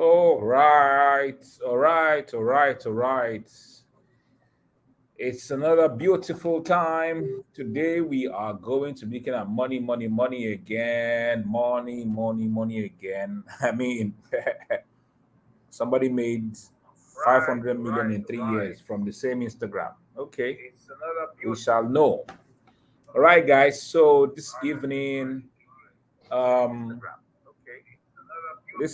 All right, all right, all right, all right. It's another beautiful time. Today we are going to be looking at money, money, money again. Money, money, money again. I mean, somebody made 500 million in 3 years from the same Instagram. Okay, we shall know. All right, guys. So um, this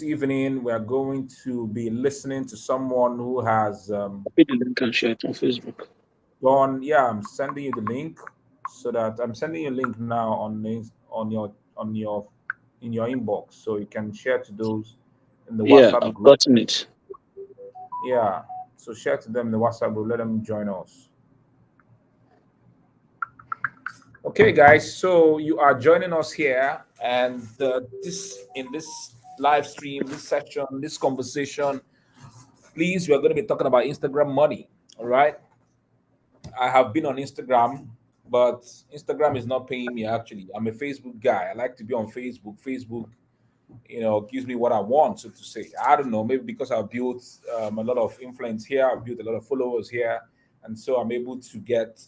evening we are going to be listening to someone who has Copy the link and share it on Facebook. gone. Yeah, I'm sending you the link so that I'm sending you a link now on your in your inbox so you can share to those in the Yeah, WhatsApp I've group. gotten it. Yeah, so share to them in the WhatsApp group. Let them join us. Okay, guys. So you are joining us here, and this in this live stream, this section, this conversation. Please, we are going to be talking about Instagram money. All right. I have been on Instagram, but Instagram is not paying me actually. I'm a Facebook guy. I like to be on Facebook. Facebook, gives me what I want, so to say. I don't know, maybe because I've built a lot of influence here, I've built a lot of followers here, and so I'm able to get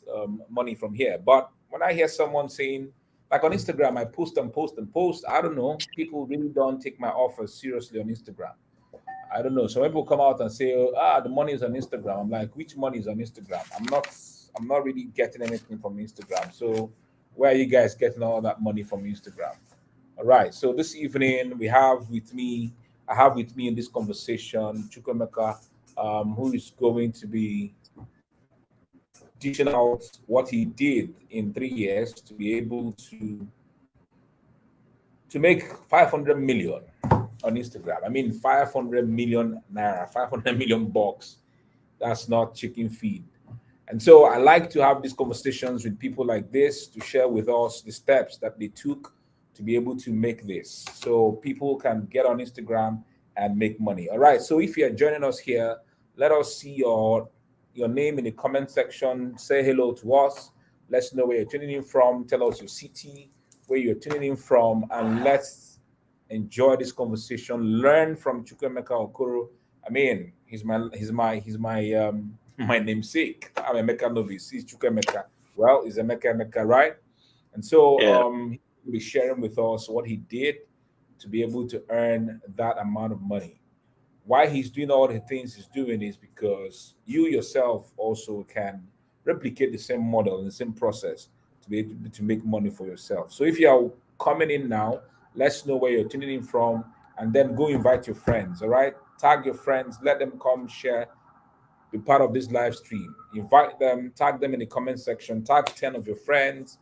money from here. But when I hear someone saying, like on Instagram, I post and post and post, I don't know, people really don't take my offers seriously on Instagram. I don't know. Some people come out and say, "Oh, the money is on Instagram." I'm like, "Which money is on Instagram?" I'm not really getting anything from Instagram. So, where are you guys getting all that money from Instagram? All right. So this evening I have with me in this conversation Chukwemeka, who is going to be dishing out what he did in 3 years to be able to make 500 million on Instagram. I mean, 500 million naira, 500 million bucks. That's not chicken feed. And so I like to have these conversations with people like this to share with us the steps that they took to be able to make this. So people can get on Instagram and make money. All right. So if you're joining us here, let us see your name in the comment section. Say hello to us. Let's know where you're tuning in from. Tell us your city, where you're tuning in from, and let's enjoy this conversation. Learn from Chukwemeka Okoro. I mean, he's my my namesake. I'm Emeka novice. He's Chukwemeka. Well, he's Emeka, right? And so Yeah. he'll be sharing with us what he did to be able to earn that amount of money. Why he's doing all the things he's doing is because you yourself also can replicate the same model and the same process to be able to make money for yourself. So if you are coming in now, let's know where you're tuning in from, and then go invite your friends. All right, tag your friends, let them come share, be part of this live stream. Invite them, tag them in the comment section, tag 10 of your friends,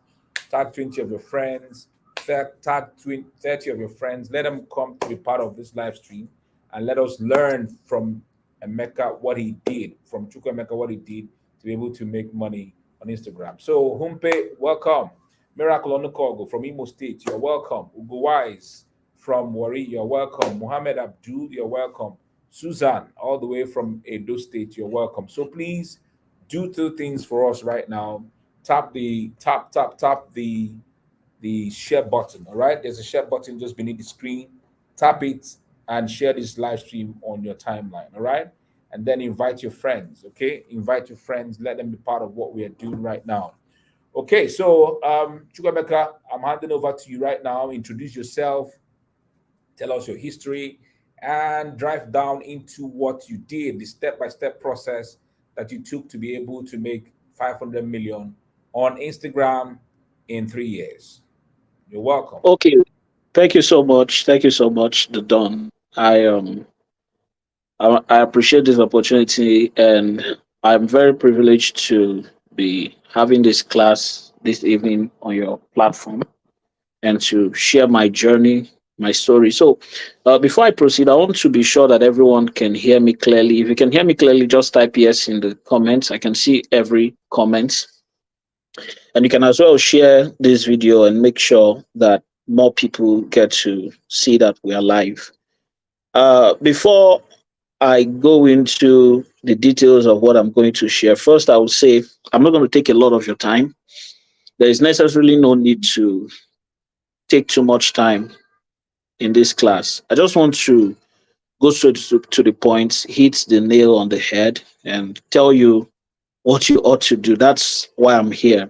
tag 20 of your friends, tag 30 of your friends. Let them come to be part of this live stream and let us learn from Emeka what he did, from Chuku Emeka what he did to be able to make money on Instagram. So, Humpe, welcome. Miracle Onukogo from Imo State, you're welcome. Ugo Wise from Wari, you're welcome. Mohammed Abdul, you're welcome. Susan, all the way from Edo State, you're welcome. So please do two things for us right now. Tap the share button. All right, there's a share button just beneath the screen. Tap it and share this live stream on your timeline. All right, and then invite your friends. Okay, invite your friends. Let them be part of what we are doing right now. Okay, so Chukwemeka, I'm handing over to you right now. Introduce yourself, tell us your history, and drive down into what you did, the step-by-step process that you took to be able to make 500 million on Instagram in 3 years. You're welcome. Okay. Thank you so much. Thank you so much, the Don. I appreciate this opportunity, and I'm very privileged to be having this class this evening on your platform and to share my journey, my story. So, before I proceed, I want to be sure that everyone can hear me clearly. If you can hear me clearly, just type yes in the comments. I can see every comment. And you can as well share this video and make sure that more people get to see that we are live. Before I go into the details of what I'm going to share, first I would say I'm not going to take a lot of your time. There is necessarily no need to take too much time in this class. I just want to go straight to the point, hit the nail on the head, and tell you what you ought to do. That's why I'm here.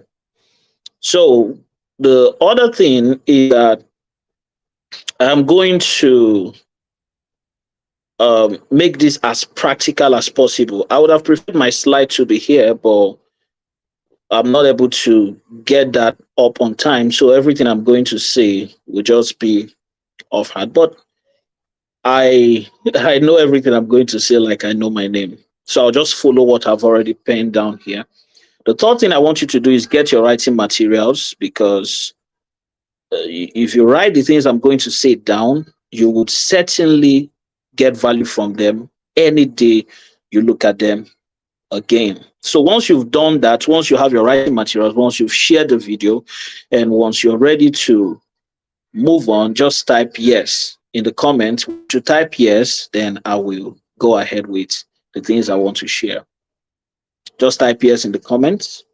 So the other thing is that I'm going to make this as practical as possible. I would have preferred my slide to be here, but I'm not able to get that up on time. So everything I'm going to say will just be offhand. But I I know everything I'm going to say like I know my name. So I'll just follow what I've already penned down here. The third thing I want you to do is get your writing materials, because if you write the things I'm going to say down, you would certainly get value from them any day you look at them again. So once you've done that, once you have your writing materials, once you've shared the video, and once you're ready to move on, just type yes in the comments. To type yes, then I will go ahead with the things I want to share. Just type yes in the comments.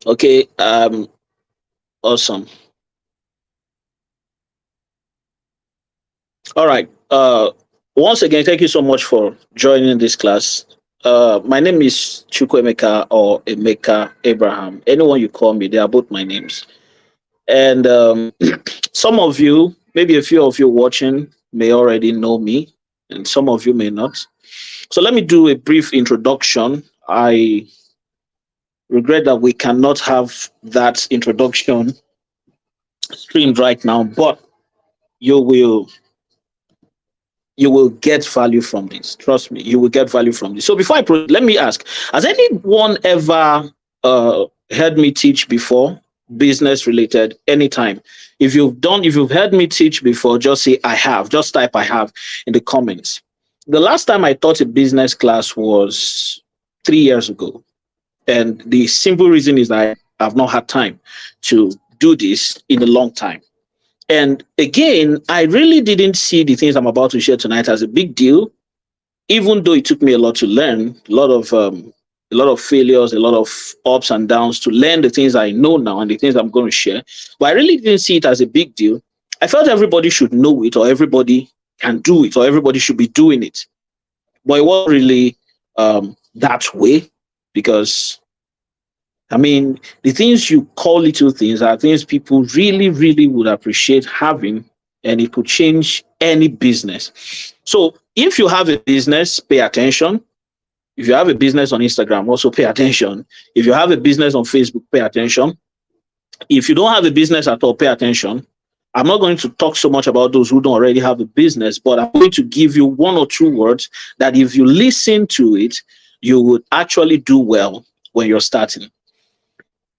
Okay, awesome. All right. Once again, thank you so much for joining this class. My name is Chukwemeka or Emeka Abraham. Anyone you call me, they are both my names. And some of you, maybe a few of you watching, may already know me, and some of you may not. So let me do a brief introduction. I regret that we cannot have that introduction streamed right now, but you will you will get value from this. Trust me, you will get value from this. So before I proceed, let me ask: has anyone ever heard me teach before, business related, anytime? If you've heard me teach before, just say I have. Just type I have in the comments. The last time I taught a business class was 3 years ago, and the simple reason is that I've not had time to do this in a long time. And again, I really didn't see the things I'm about to share tonight as a big deal, even though it took me a lot to learn, a lot of failures, a lot of ups and downs to learn the things I know now and the things I'm going to share. But I really didn't see it as a big deal. I felt everybody should know it, or everybody can do it, or everybody should be doing it. But it wasn't really that way, because I mean, the things you call little things are things people really, really would appreciate having, and it could change any business. So if you have a business, pay attention. If you have a business on Instagram, also pay attention. If you have a business on Facebook, pay attention. If you don't have a business at all, pay attention. I'm not going to talk so much about those who don't already have a business, but I'm going to give you one or two words that if you listen to it, you would actually do well when you're starting.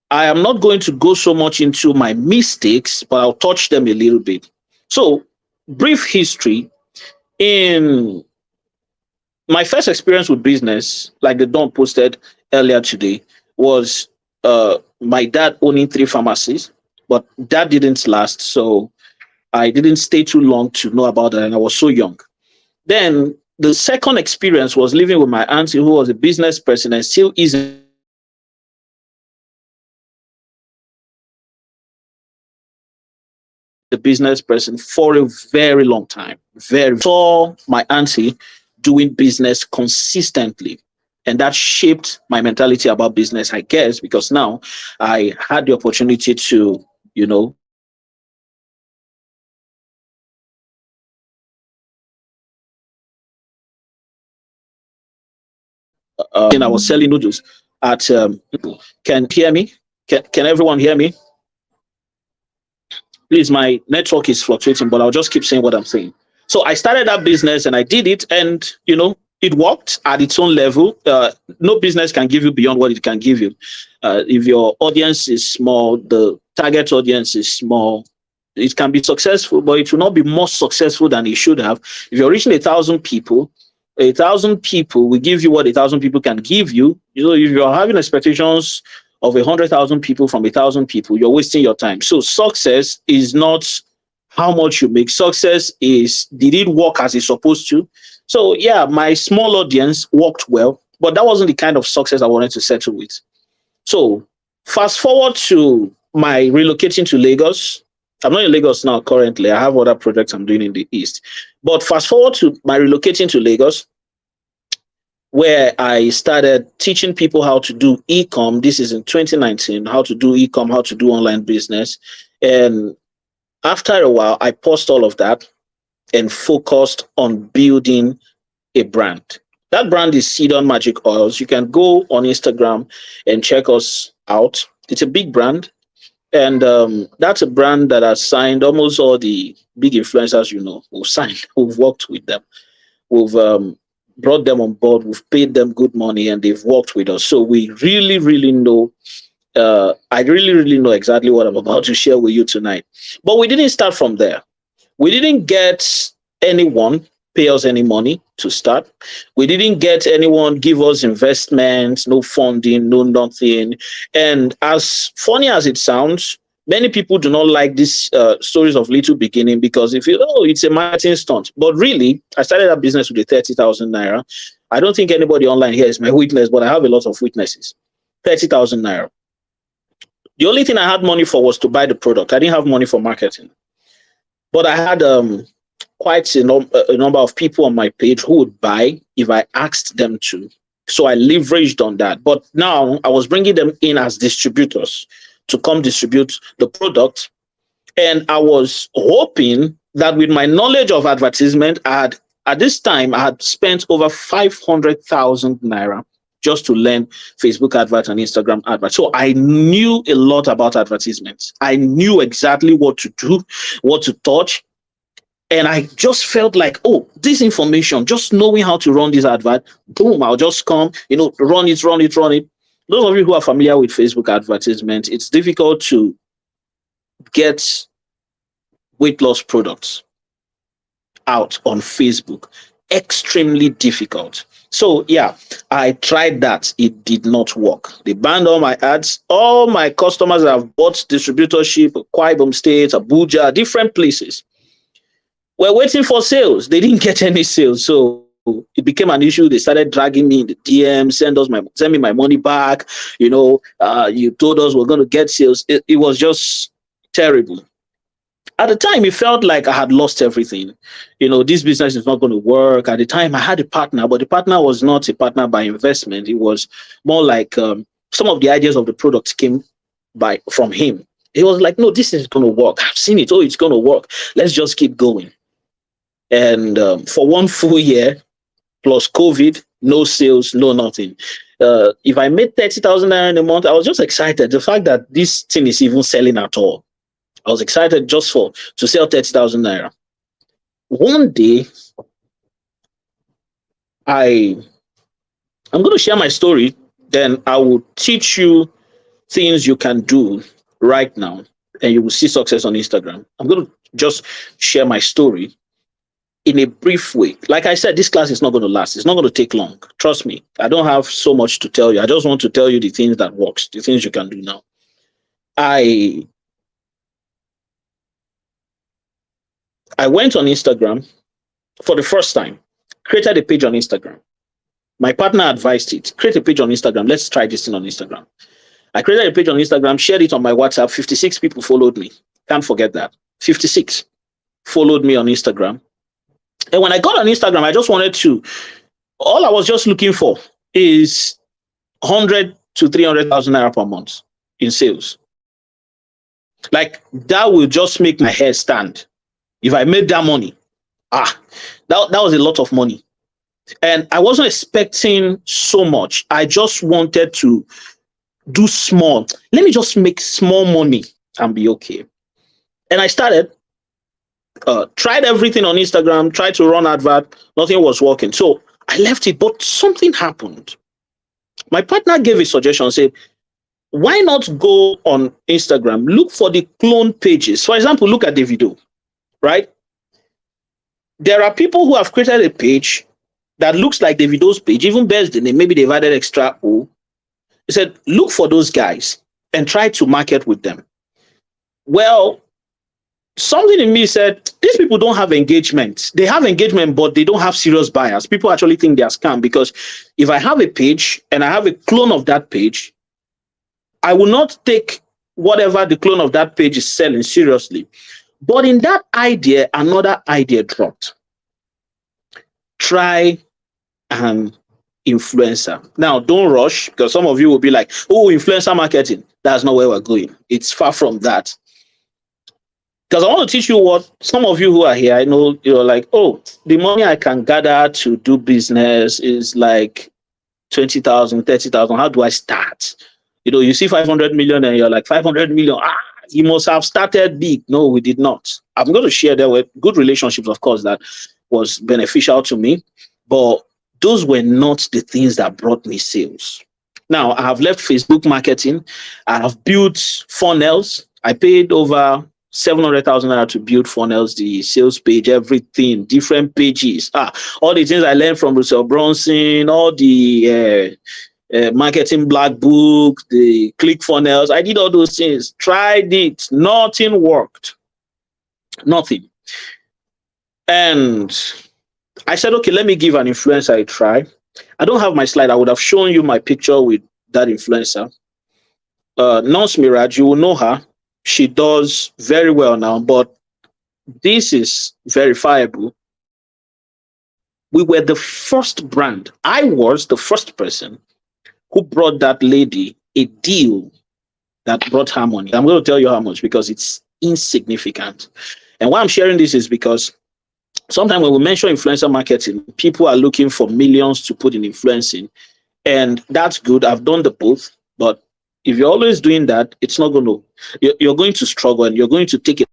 I am not going to go so much into my mistakes, but I'll touch them a little bit. So, brief history. In my first experience with business, like the Don posted earlier today, was my dad owning three pharmacies, but that didn't last. So, I didn't stay too long to know about that, and I was so young. Then, the second experience was living with my auntie, who was a business person and still is a business person for a very long time. Very saw my auntie doing business consistently. And that shaped my mentality about business, I guess, because now I had the opportunity to, you know, I was selling noodles at, can you hear me? Can everyone hear me? Please, my network is fluctuating, but I'll just keep saying what I'm saying. So I started that business and I did it, and it worked at its own level. No business can give you beyond what it can give you. If your audience is small, the target audience is small, it can be successful, but it will not be more successful than it should have. If you're reaching 1,000 people, 1,000 people will give you what 1,000 people can give you. If you're having expectations of 100,000 people from 1,000 people, you're wasting your time. So success is not how much you make. Success is, did it work as it's supposed to? So yeah, my small audience worked well, but that wasn't the kind of success I wanted to settle with. So fast forward to my relocating to Lagos. I'm not in Lagos now currently. I have other projects I'm doing in the East. But fast forward to my relocating to Lagos, where I started teaching people how to do e-com. This is in 2019, how to do e-com, how to do online business. And after a while, I paused all of that and focused on building a brand. That brand is Sidon Magic Oils. You can go on Instagram and check us out. It's a big brand. And that's a brand that has signed almost all the big influencers, who've signed, who've worked with them. We've brought them on board, we've paid them good money, and they've worked with us. So we really, really know. I really, really know exactly what I'm about to share with you tonight. But we didn't start from there. We didn't get anyone pay us any money to start. We didn't get anyone give us investments, no funding, no nothing. And as funny as it sounds, many people do not like these stories of little beginning because they feel, oh, it's a marketing stunt. But really, I started a business with a 30,000 naira. I don't think anybody online here is my witness, but I have a lot of witnesses. 30,000 naira. The only thing I had money for was to buy the product. I didn't have money for marketing. But I had quite a number of people on my page who would buy if I asked them to. So I leveraged on that. But now I was bringing them in as distributors to come distribute the product. And I was hoping that with my knowledge of advertisement, at this time, I had spent over 500,000 naira just to learn Facebook advert and Instagram advert. So I knew a lot about advertisements. I knew exactly what to do, what to touch. And I just felt like, oh, this information, just knowing how to run this advert, boom, I'll just come, run it. Those of you who are familiar with Facebook advertisement, it's difficult to get weight loss products out on Facebook. Extremely difficult. So yeah, I tried that. It did not work. They banned all my ads. All my customers that have bought distributorship, Akwa Ibom State, Abuja, different places, were waiting for sales. They didn't get any sales. So it became an issue. They started dragging me in the DM, send me my money back. You told us we're going to get sales. It was just terrible. At the time, it felt like I had lost everything. This business is not going to work. At the time, I had a partner, but the partner was not a partner by investment. It was more like some of the ideas of the product came from him. He was like, no, this is going to work. I've seen it. Oh, it's going to work. Let's just keep going. And for 1 full year, plus COVID, no sales, no nothing. If I made 30,000 naira in a month, I was just excited. The fact that this thing is even selling at all. I was excited just to sell 30,000 naira. One day, I'm going to share my story. Then I will teach you things you can do right now, and you will see success on Instagram. I'm going to just share my story in a brief way. Like I said, this class is not going to last. It's not going to take long. Trust me. I don't have so much to tell you. I just want to tell you the things that works, the things you can do now. I went on Instagram for the first time, created a page on Instagram. My partner advised it. Create a page on Instagram. Let's try this thing on Instagram. I created a page on Instagram, shared it on my WhatsApp. 56 people followed me. Can't forget that. 56 followed me on Instagram. And when I got on Instagram, all I was just looking for is 100 to 300,000 naira per month in sales. Like, that will just make my hair stand. If I made that money, that was a lot of money. And I wasn't expecting so much. I just wanted to do small. Let me just make small money and be okay. And I started, tried everything on Instagram, tried to run advert. Nothing was working. So I left it, but something happened. My partner gave a suggestion, said, why not go on Instagram, look for the clone pages. For example, look at the video. Right? There are people who have created a page that looks like Davido's page, even bears the name. Maybe they've added extra O. He said, look for those guys and try to market with them. Well, something in me said, these people don't have engagement. They have engagement, but they don't have serious buyers. People actually think they are scam because if I have a page and I have a clone of that page, I will not take whatever the clone of that page is selling seriously. But in that idea, another idea dropped. Try an influencer. Now, don't rush, because some of you will be like, oh, influencer marketing. That's not where we're going. It's far from that. Because I want to teach you what some of you who are here, I know you're like, oh, the money I can gather to do business is like 20,000, 30,000. How do I start? You see 500 million and you're like, 500 million. You must have started big. No, we did not. I'm going to share there were good relationships, of course, that was beneficial to me. But those were not the things that brought me sales. Now, I have left Facebook marketing. I have built funnels. I paid over 700,000 naira to build funnels, the sales page, everything, different pages. All the things I learned from Russell Brunson, all the marketing black book, the click funnels. I did all those things. Tried it. Nothing worked. Nothing. And I said, okay, let me give an influencer a try. I don't have my slide. I would have shown you my picture with that influencer. Nonce Mirage, you will know her. She does very well now, but this is verifiable. We were the first brand. I was the first person who brought that lady a deal that brought her money. I'm going to tell you how much because it's insignificant. And why I'm sharing this is because sometimes when we mention influencer marketing, people are looking for millions to put in influencing. And that's good. I've done the both. But if you're always doing that, it's not going to, you're going to struggle and you're going to take a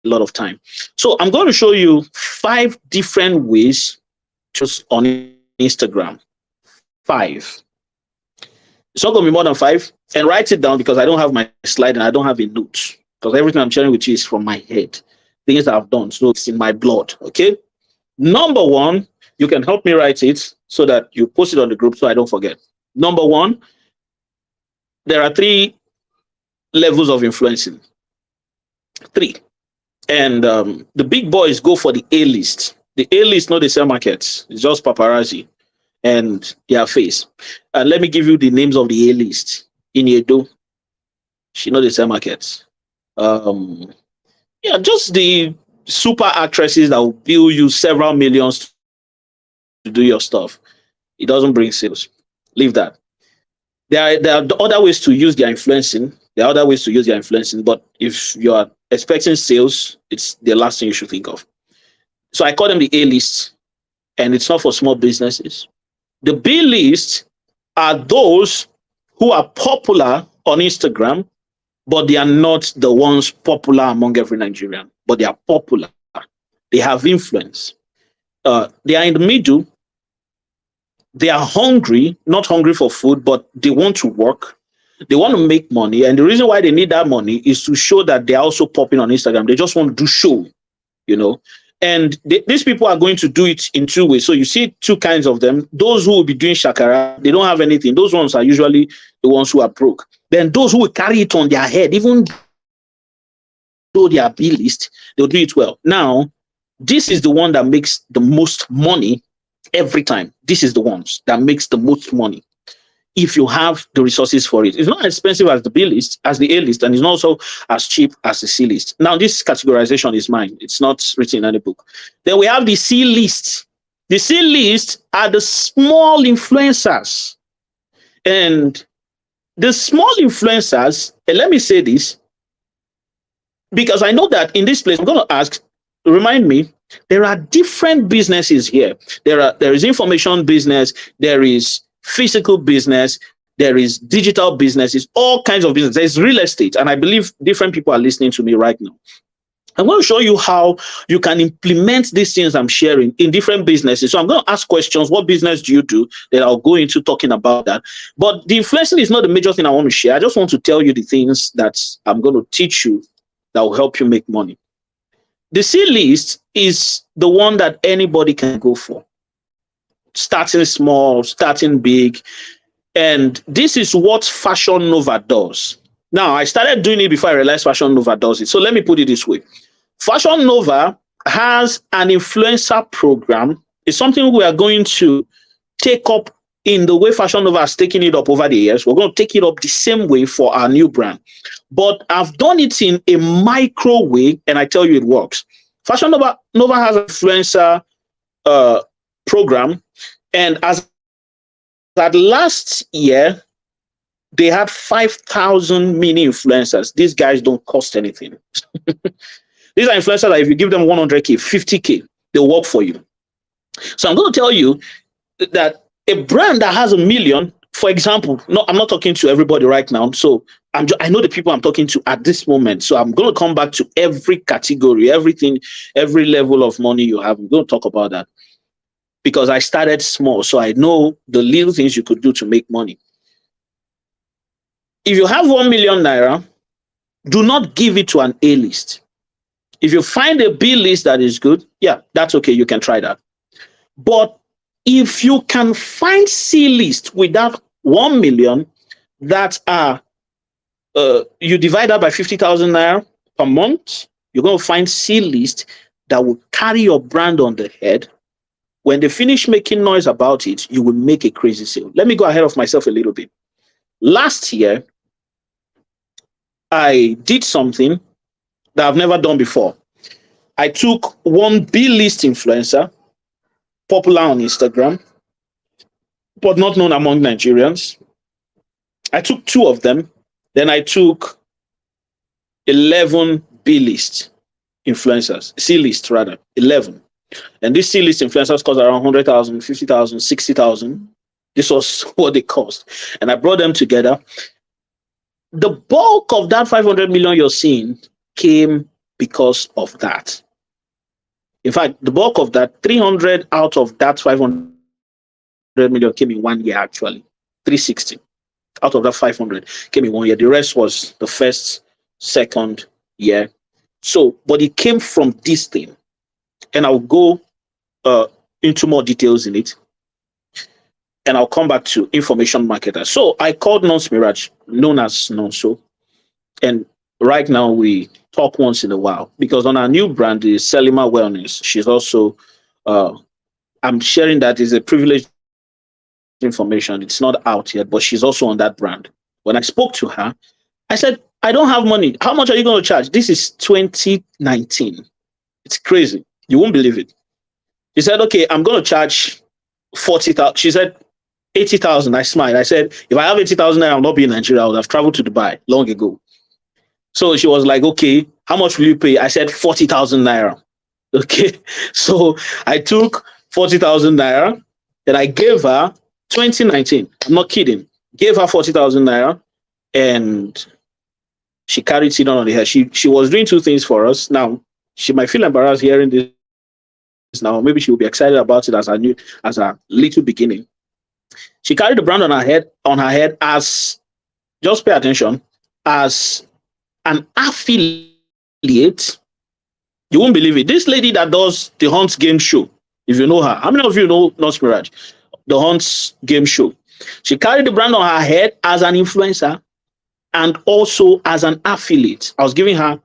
lot of time. So I'm going to show you 5 different ways just on Instagram. 5. It's not going to be more than 5. And write it down because I don't have my slide and I don't have a note. Because everything I'm sharing with you is from my head. Things I've done. So it's in my blood. Okay. Number 1, you can help me write it so that you post it on the group so I don't forget. Number 1, there are 3 levels of influencing. 3. And the big boys go for the A list. The A list, not the sell markets. It's just paparazzi and their face. And let me give you the names of the A list. Iniedo, she know the sell markets. Just the super actresses that will bill you several millions to do your stuff. It doesn't bring sales. Leave that. There are other ways to use their influencing. But if you are expecting sales, it's the last thing you should think of. So I call them the A list, and it's not for small businesses. The B list are those who are popular on Instagram, but they are not the ones popular among every Nigerian, but they are popular. They have influence. They are in the middle. They are hungry, not hungry for food, but they want to work. They want to make money. And the reason why they need that money is to show that they're also popping on Instagram. They just want to do show, And these people are going to do it in 2 ways. So you see 2 kinds of them. Those who will be doing shakara, they don't have anything. Those ones are usually the ones who are broke. Then those who will carry it on their head, even though they are B list, they'll do it well. Now, this is the one that makes the most money every time. This is the ones that makes the most money if you have the resources for it. It's not as expensive as the B list, as the A list, and it's not also as cheap as the C list. Now, this categorization is mine. It's not written in any book. Then we have the C list. The C list are the small influencers. And the small influencers, and let me say this, because I know that in this place, I'm going to ask, remind me, there are different businesses here. There is information business, there is physical business, there is digital businesses, all kinds of business. There's real estate, and I believe different people are listening to me right now. I'm going to show you how you can implement these things I'm sharing in different businesses. So I'm going to ask questions. What business do you do? Then I'll go into talking about that. But the influencing is not the major thing I want to share. I just want to tell you the things that I'm going to teach you that will help you make money. The C list is the one that anybody can go for. Starting small, starting big. And this is what Fashion Nova does. Now, I started doing it before I realized Fashion Nova does it. So let me put it this way. Fashion Nova has an influencer program. It's something we are going to take up in the way Fashion Nova has taken it up over the years. We're going to take it up the same way for our new brand. But I've done it in a micro way, and I tell you it works. Fashion Nova has an influencer program, and as at last year, they had 5,000 mini influencers. These guys don't cost anything. These are influencers that if you give them 100K, 50K, they'll work for you. So I'm going to tell you that a brand that has a million, for example, no, I'm not talking to everybody right now. So I know the people I'm talking to at this moment. So I'm going to come back to every category, everything, every level of money you have. I'm going to talk about that because I started small. So I know the little things you could do to make money. If you have 1 million naira, do not give it to an A list. If you find a B list that is good, yeah, that's okay. You can try that. But if you can find C list without 1 million that are, you divide that by 50,000 naira per month, you're going to find C list that will carry your brand on the head. When they finish making noise about it, you will make a crazy sale. Let me go ahead of myself a little bit. Last year, I did something that I've never done before. I took one B list influencer, popular on Instagram, but not known among Nigerians. I took 2 of them. Then I took 11 B list influencers, C list rather, 11. And these C list influencers cost around 100,000, 50,000, 60,000. This was what they cost. And I brought them together. The bulk of that 500 million you're seeing came because of that. In fact, the bulk of that, 300 out of that 500 million came in 1 year, actually. 360 out of that 500 came in 1 year. The rest was the first, second year. So, but it came from this thing. And I'll go into more details in it. And I'll come back to information marketer. So I called Nonce Mirage, known as Nonso. And right now we talk once in a while because on our new brand is Selima Wellness. She's also, I'm sharing that is a privileged information. It's not out yet, but she's also on that brand. When I spoke to her, I said, I don't have money. How much are you going to charge? This is 2019. It's crazy. You won't believe it. She said, okay, I'm going to charge 40,000. She said, 80,000. I smiled. I said, if I have 80,000, I'll not be in Nigeria. I would have traveled to Dubai long ago. So she was like, okay, how much will you pay? I said, 40,000 naira. Okay. So I took 40,000 naira and I gave her 2019. I'm not kidding. Gave her 40,000 naira and she carried it on the head. She was doing 2 things for us. Now, she might feel embarrassed hearing this now. Maybe she will be excited about it as a little beginning. She carried the brand on her head as, just pay attention, as an affiliate. You won't believe it. This lady that does the Hunts game show, if you know her, how many of you know Nonce Mirage? The Hunts game show. She carried the brand on her head as an influencer and also as an affiliate. I was giving her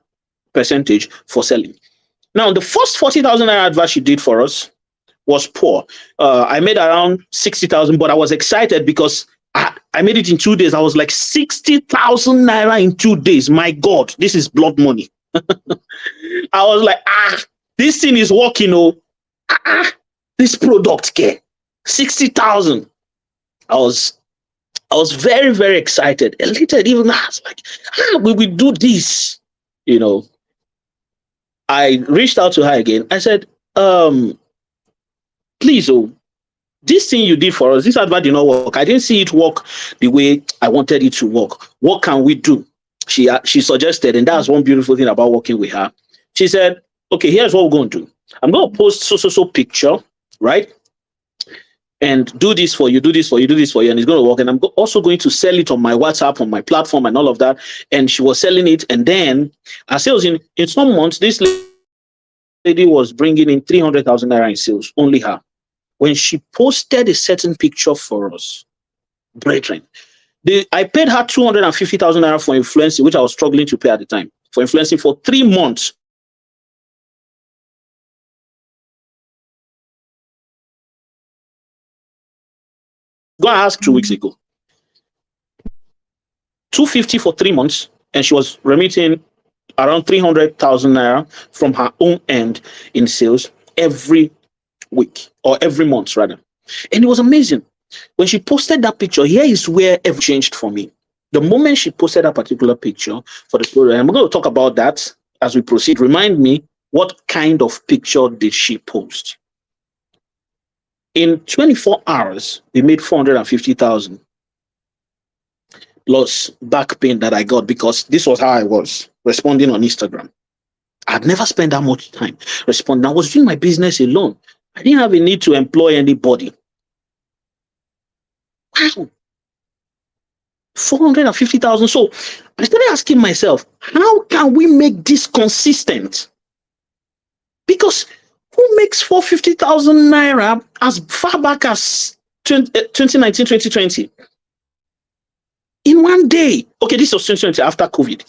percentage for selling. Now, the first 40,000 naira advert she did for us was poor. I made around 60,000, but I was excited because I made it in 2 days. I was like 60,000 naira in 2 days. My God, this is blood money. I was like, this thing is working. This product care 60,000. I was very, very excited. Elated even. I was like, we will do this. I reached out to her again. I said, please, this thing you did for us, this advert did not work. I didn't see it work the way I wanted it to work. What can we do? She suggested, and that's one beautiful thing about working with her. She said, okay, here's what we're going to do. I'm going to post so picture, right? And do this for you, do this for you, do this for you, and it's going to work. And I'm also going to sell it on my WhatsApp, on my platform, and all of that. And she was selling it, and then her sales in some months, this lady was bringing in 300,000 naira in sales, only her. When she posted a certain picture for us, brethren, I paid her 250,000 naira for influencing, which I was struggling to pay at the time, for influencing for 3 months. Go and ask 2 weeks ago. 250 for 3 months, and she was remitting around 300,000 naira from her own end in sales every week or every month rather. And it was amazing. When she posted that picture, here is where everything changed for me. The moment she posted that particular picture for the story, and I'm going to talk about that as we proceed. Remind me, what kind of picture did she post? In 24 hours, we made 450,000 plus back pain that I got, because this was how I was responding on Instagram. I'd never spent that much time responding. I was doing my business alone. I didn't have a need to employ anybody. Wow. 450,000. So I started asking myself, how can we make this consistent? Because who makes 450,000 naira as far back as 2019, 2020? In one day. Okay, this was 2020 after COVID.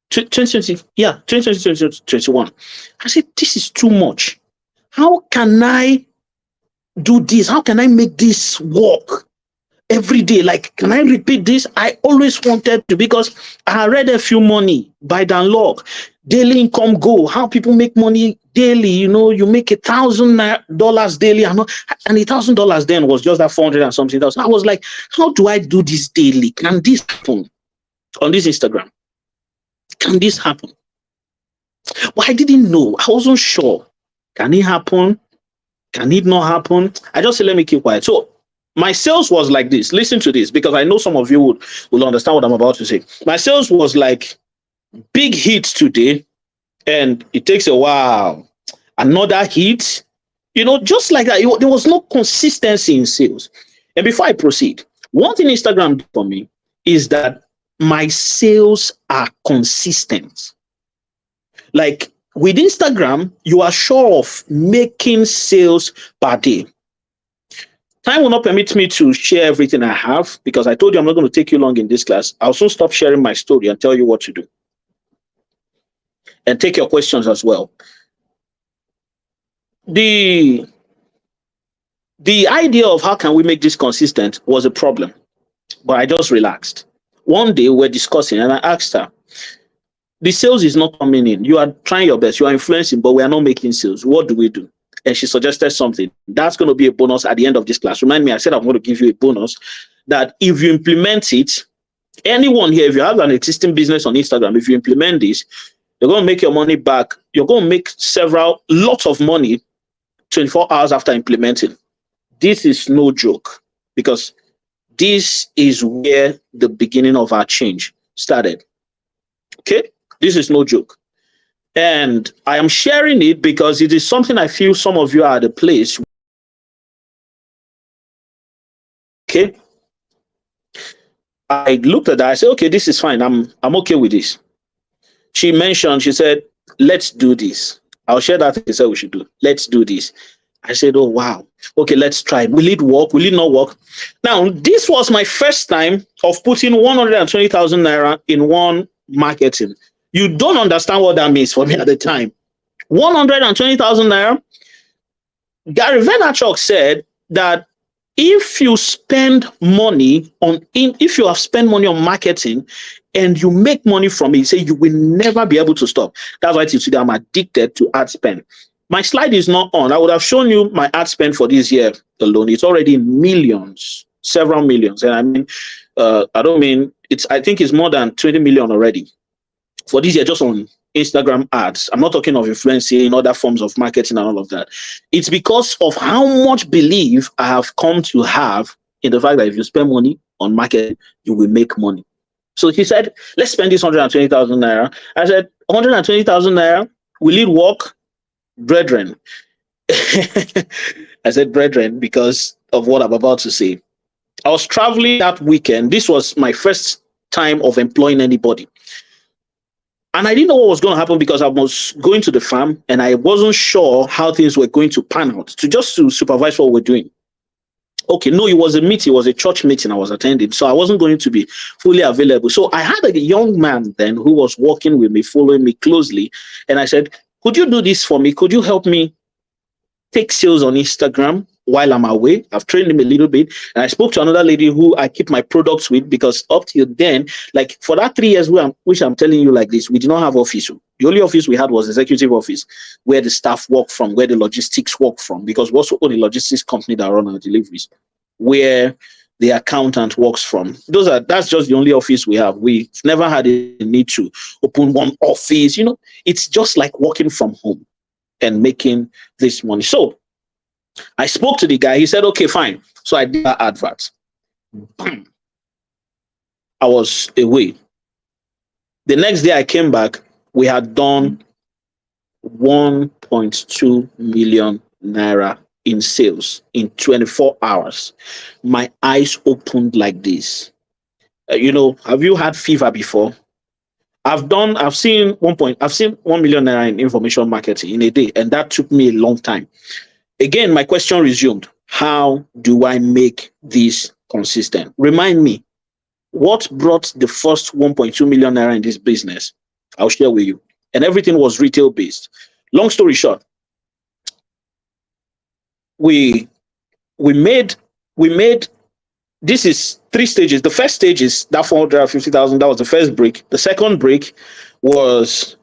2020, yeah, 2020, 2021. I said, this is too much. How can I do this? How can I make this work every day? Like, can I repeat this? I always wanted to, because I read a few money by Dan Lok, daily income goal, how people make money daily. You know, you make $1,000 daily, and $1,000 then was just that 400 and something else. I was like, how do I do this daily? Can this happen on this Instagram? Can this happen? But I didn't know. I wasn't sure. Can it happen? Can it not happen? I just said, let me keep quiet. So my sales was like this. Listen to this, because I know some of you will understand what I'm about to say. My sales was like, big hit today, and it takes a while. Another hit, just like that. There was no consistency in sales. And before I proceed, one thing Instagram did for me is that my sales are consistent. Like, with Instagram, you are sure of making sales per day. Time will not permit me to share everything I have, because I told you I'm not going to take you long in this class. I'll soon stop sharing my story and tell you what to do. And take your questions as well. The idea of how can we make this consistent was a problem, but I just relaxed. One day we're discussing, and I asked her, the sales is not coming in. You are trying your best. You are influencing, but we are not making sales. What do we do? And she suggested something. That's going to be a bonus at the end of this class. Remind me, I said I'm going to give you a bonus that if you implement it, anyone here, if you have an existing business on Instagram, if you implement this, you're going to make your money back. You're going to make lots of money 24 hours after implementing. This is no joke, because this is where the beginning of our change started. Okay? This is no joke. And I am sharing it because it is something I feel some of you are at a place. Okay? I looked at that. I said, okay, this is fine. I'm okay with this. She said, let's do this. I'll share that thing she said we should do. Let's do this. I said, oh, wow. Okay, let's try. Will it work? Will it not work? Now, this was my first time of putting 120,000 naira in one marketing. You don't understand what that means for me at the time. 120,000 naira. Gary Vaynerchuk said that if you spend money if you have spent money on marketing and you make money from it, say you will never be able to stop. That's why today I'm addicted to ad spend. My slide is not on. I would have shown you my ad spend for this year alone. It's already millions, several millions. And I mean, I think it's more than 20 million already for this year, just on Instagram ads. I'm not talking of influencing, other forms of marketing and all of that. It's because of how much belief I have come to have in the fact that if you spend money on marketing, you will make money. So he said, let's spend this 120,000 naira. I said, 120,000 naira, will it work? Brethren. I said brethren because of what I'm about to say. I was traveling that weekend. This was my first time of employing anybody. And I didn't know what was going to happen because I was going to the farm and I wasn't sure how things were going to pan out to supervise what we're doing. Okay, no, it was a meeting. It was a church meeting I was attending. So I wasn't going to be fully available. So I had a young man then who was working with me, following me closely. And I said, could you do this for me? Could you help me take sales on Instagram? while I'm away. I've trained him a little bit. And I spoke to another lady who I keep my products with, because up till then, like for that 3 years which I'm telling you like this, we did not have office. The only office we had was executive office, where the staff work from, where the logistics work from, because we also own a logistics company that run our deliveries, where the accountant works from. That's just the only office we have. We've never had a need to open one office. It's just like working from home and making this money. So I spoke to the guy. He said, okay, fine. So I did that advert. I was away. The next day I came back, we had done 1.2 million naira in sales in 24 hours. My eyes opened like this. Have you had fever before? I've seen 1 million naira in information marketing in a day, and that took me a long time. Again, my question resumed. How do I make this consistent? Remind me, what brought the first 1.2 million naira in this business? I'll share with you. And everything was retail based. Long story short, we made this is 3 stages. The first stage is that 450,000. That was the first break. The second break was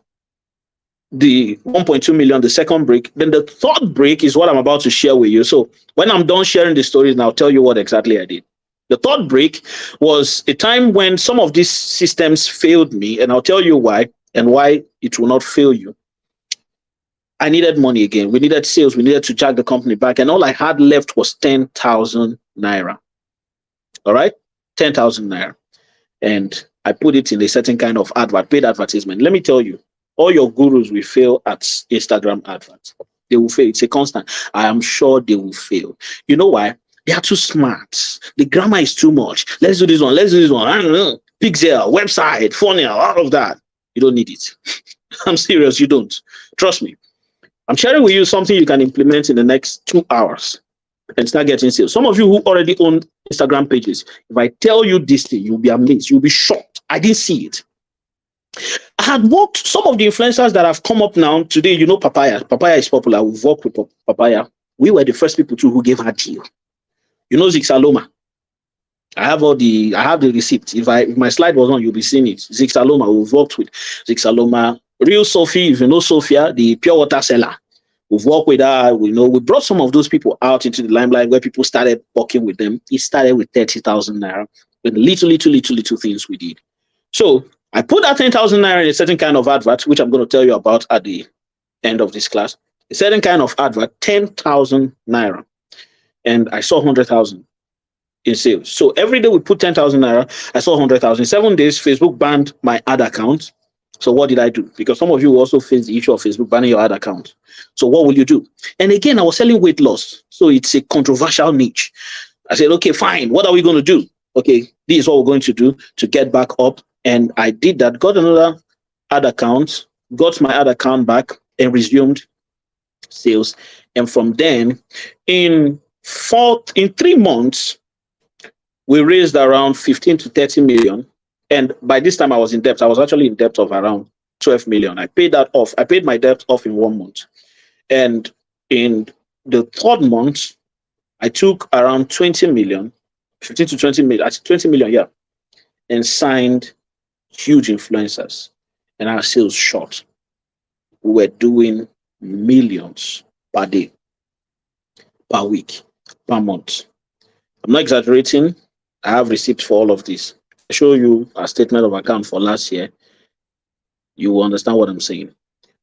the 1.2 million, the second break. Then the third break is what I'm about to share with you. So when I'm done sharing the stories, I'll tell you what exactly I did. The third break was a time when some of these systems failed me, and I'll tell you why and why it will not fail you. I needed money again. We needed sales. We needed to jack the company back, and all I had left was 10,000 naira. All right, 10,000 naira. And I put it in a certain kind of paid advertisement. Let me tell you, all your gurus will fail at Instagram adverts. They will fail. It's a constant. I am sure they will fail. You know why? They are too smart. The grammar is too much. Let's do this one. Let's do this one. I don't know. Pixel, website, funnel, all of that. You don't need it. I'm serious. You don't. Trust me. I'm sharing with you something you can implement in the next 2 hours and start getting sales. Some of you who already own Instagram pages, if I tell you this thing, you'll be amazed. You'll be shocked. I didn't see it. I had worked, some of the influencers that have come up now today, Papaya. Papaya is popular. We've worked with Papaya. We were the first people too who gave her deal. Zixaloma. I have the receipt. If my slide was on, you'll be seeing it. Zixaloma, we've worked with Zixaloma. Real Sophie, if you know Sophia, the pure water seller. We've worked with her. We brought some of those people out into the limelight where people started working with them. It started with 30,000 naira. With little things we did. So I put that 10,000 naira in a certain kind of advert, which I'm going to tell you about at the end of this class. A certain kind of advert, 10,000 naira. And I saw 100,000 in sales. So every day we put 10,000 naira, I saw 100,000. In 7 days, Facebook banned my ad account. So what did I do? Because some of you also face the issue of Facebook banning your ad account. So what will you do? And again, I was selling weight loss. So it's a controversial niche. I said, okay, fine. What are we going to do? Okay, this is what we're going to do to get back up. And I did that, got another ad account, got my ad account back and resumed sales. And from then, in 3 months, we raised around 15 to 30 million. And by this time I was in debt. I was actually in debt of around 12 million. I paid that off. I paid my debt off in 1 month. And in the third month, I took around 20 million, 15 to 20 million, 20 million, yeah, and signed huge influencers. And our sales shot. We were doing millions per day, per week, per month. I'm not exaggerating. I have receipts for all of this. I show you a statement of account for last year. You will understand what I'm saying.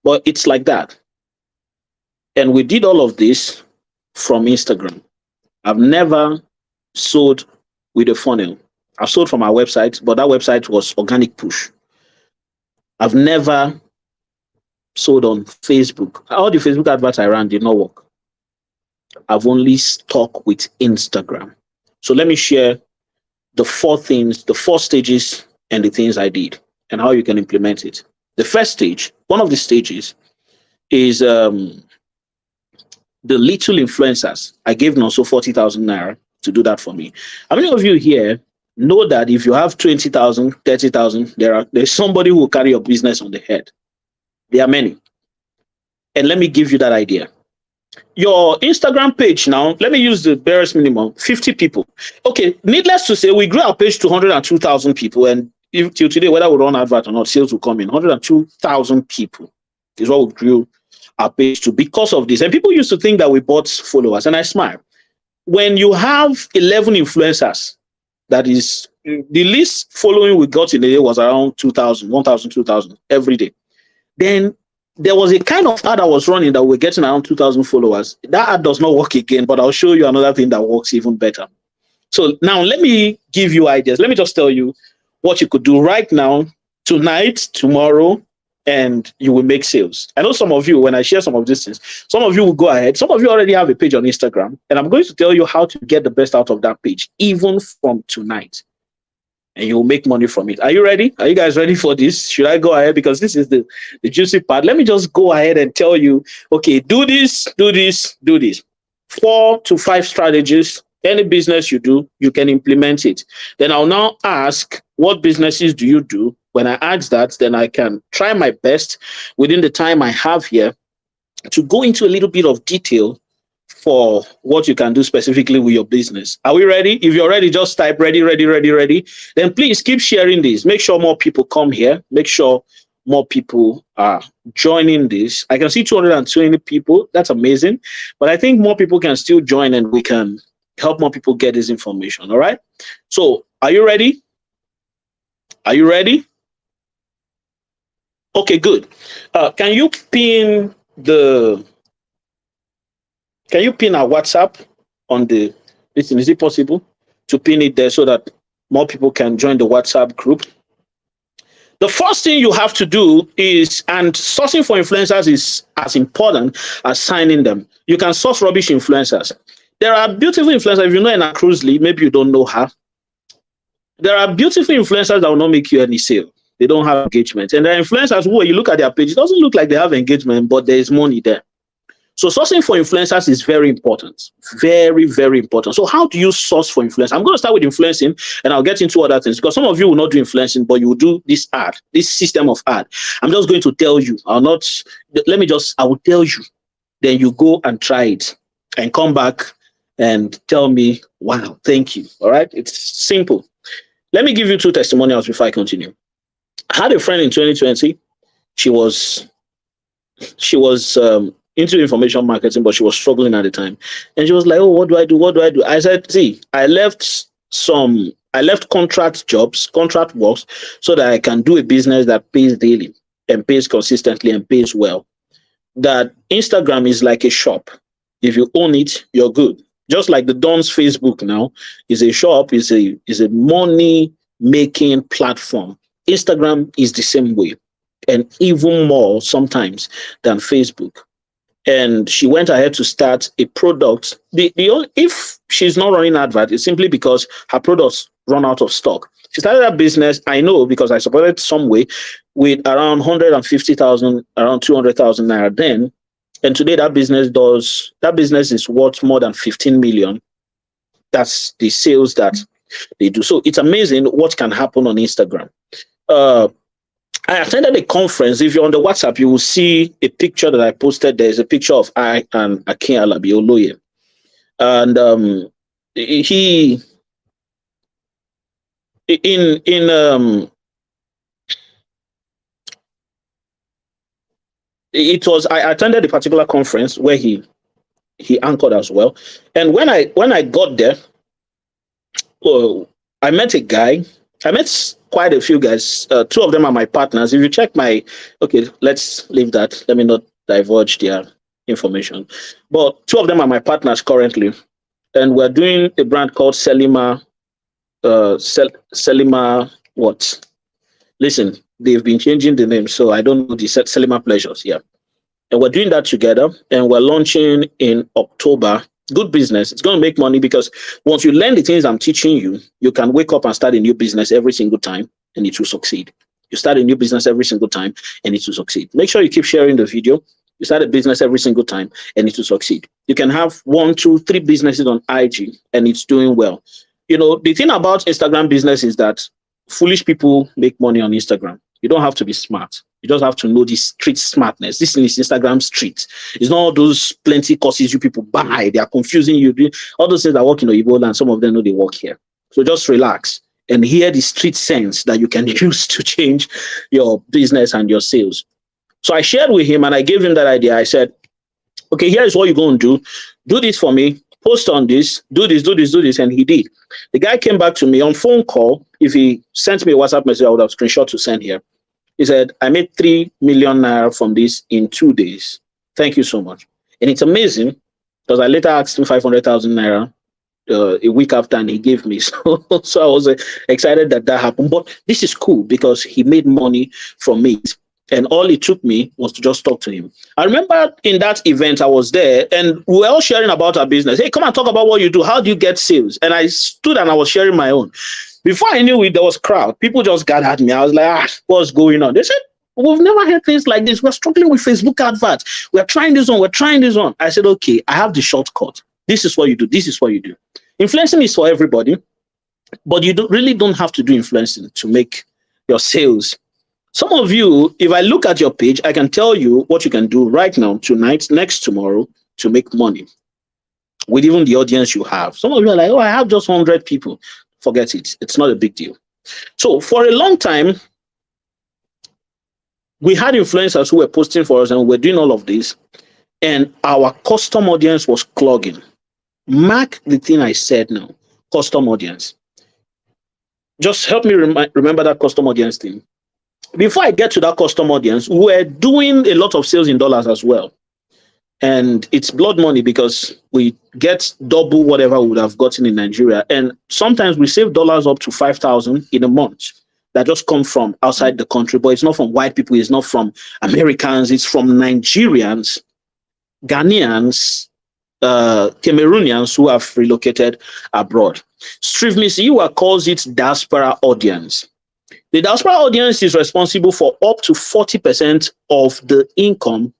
But it's like that. And we did all of this from Instagram. I've never sold with a funnel. I've sold from our website, but that website was organic push. I've never sold on Facebook. All the Facebook adverts I ran did not work. I've only stuck with Instagram. So let me share the 4 things, the 4 stages and the things I did and how you can implement it. The first stage, one of the stages is the little influencers. I gave Nonso 40,000 naira to do that for me. How many of you here know that if you have 20,000, 30,000, there's somebody who will carry your business on the head? There are many. And let me give you that idea. Your Instagram page now, let me use the barest minimum, 50 people. Okay, needless to say, we grew our page to 102,000 people. And if, till today, whether we run advert or not, sales will come in. 102,000 people is what we grew our page to because of this. And people used to think that we bought followers. And I smile. When you have 11 influencers, that is the least following we got in a day was around 2,000, 1,000, 2,000 every day. Then there was a kind of ad I was running that we're getting around 2,000 followers. That ad does not work again, but I'll show you another thing that works even better. So now let me give you ideas. Let me just tell you what you could do right now, tonight, tomorrow, and you will make sales. I know some of you, when I share some of these things, some of you will go ahead. Some of you already have a page on Instagram, and I'm going to tell you how to get the best out of that page, even from tonight, and you'll make money from it. Are you ready? Are you guys ready for this? Should I go ahead? Because this is the juicy part. Let me just go ahead and tell you, okay, do this, do this, do this. 4 to 5 strategies. Any business you do, you can implement it. Then I'll now ask, what businesses do you do? When I ask that, then I can try my best within the time I have here to go into a little bit of detail for what you can do specifically with your business. Are we ready? If you're ready, just type ready, ready, ready, ready. Then please keep sharing this. Make sure more people come here. Make sure more people are joining this. I can see 220 people. That's amazing. But I think more people can still join and we can help more people get this information. All right. So are you ready? Are you ready? Okay, good. Can you pin the Can you pin our WhatsApp on the listen? Is it possible to pin it there so that more people can join the WhatsApp group? The first thing you have to do is, and sourcing for influencers is as important as signing them. You can source rubbish influencers. There are beautiful influencers. If you know Anna Cruzley, maybe you don't know her. There are beautiful influencers that will not make you any sale. They don't have engagement. And there are influencers who, when you look at their page, it doesn't look like they have engagement, but there is money there. So sourcing for influencers is very important. Very, very important. So how do you source for influencers? I'm going to start with influencing and I'll get into other things because some of you will not do influencing, but you will do this ad, this system of ad. I'm just going to tell you. I will tell you. Then you go and try it and come back and tell me, wow, thank you. All right. It's simple. Let me give you 2 testimonials before I continue. I had a friend in 2020. She was into information marketing, but she was struggling at the time. And she was like, oh, what do I do? What do I do? I said, see, I left contract jobs, contract works, so that I can do a business that pays daily and pays consistently and pays well. That Instagram is like a shop. If you own it, you're good. Just like the Don's Facebook now is a shop, is a money making platform. Instagram is the same way, and even more sometimes than Facebook. And she went ahead to start a product. If she's not running advert, it's simply because her products run out of stock. She started a business, I know because I supported some way, with around 150,000, around 200,000 naira then. And today that business is worth more than 15 million. That's the sales that they do. So it's amazing what can happen on Instagram. I attended a conference. If you're on the WhatsApp, you will see a picture that I posted. There's a picture of I and Akin Alabi Oloye. And he I attended a particular conference where he anchored as well. And when I got there, I met a guy. I met quite a few guys. 2 of them are my partners. If you check okay, let's leave that. Let me not divulge their information. But 2 of them are my partners currently. And we're doing a brand called Selima. Selima what? Listen, they've been changing the name, so I don't know the Selima Pleasures. Yeah. And we're doing that together. And we're launching in October. Good business. It's going to make money because once you learn the things I'm teaching you, you can wake up and start a new business every single time and it will succeed. You start a new business every single time and it will succeed. Make sure you keep sharing the video. You start a business every single time and it will succeed. You can have 1, 2, 3 businesses on IG and it's doing well. You know, the thing about Instagram business is that foolish people make money on Instagram. You don't have to be smart. You just have to know this street smartness. This is Instagram street. It's not all those plenty courses you people buy. They are confusing you. All those things that work in Oyibo and some of them know they work here. So just relax and hear the street sense that you can use to change your business and your sales. So I shared with him and I gave him that idea. I said, okay, here is what you're going to do. Do this for me. Post on this. Do this, do this, do this. And he did. The guy came back to me on phone call. If he sent me a WhatsApp message, I would have screenshot to send here. He said, I made 3 million naira from this in 2 days. Thank you so much. And it's amazing because I later asked him 500,000 naira a week after and he gave me. So I was excited that happened. But this is cool because he made money from it. And all it took me was to just talk to him. I remember in that event, I was there and we were all sharing about our business. Hey, come and talk about what you do. How do you get sales? And I stood and I was sharing my own. Before I knew it, there was crowd. People just gathered me. I was like, what's going on? They said, we've never heard things like this. We're struggling with Facebook adverts. We're trying this on. We're trying this on. I said, okay, I have the shortcut. This is what you do. This is what you do. Influencing is for everybody, but you really don't have to do influencing to make your sales. Some of you, if I look at your page, I can tell you what you can do right now, tonight, next tomorrow to make money with even the audience you have. Some of you are like, oh, I have just 100 people. Forget it. It's not a big deal. So for a long time, we had influencers who were posting for us and we're doing all of this. And our custom audience was clogging. Mark the thing I said now, custom audience. Just help me remember that custom audience thing. Before I get to that custom audience, we're doing a lot of sales in dollars as well. And it's blood money because we get double whatever we would have gotten in Nigeria. And sometimes we save dollars up to 5,000 in a month that just come from outside the country. But it's not from white people. It's not from Americans. It's from Nigerians, Ghanaians, Cameroonians who have relocated abroad. Strivmis, you calls it diaspora audience. The diaspora audience is responsible for up to 40% of the income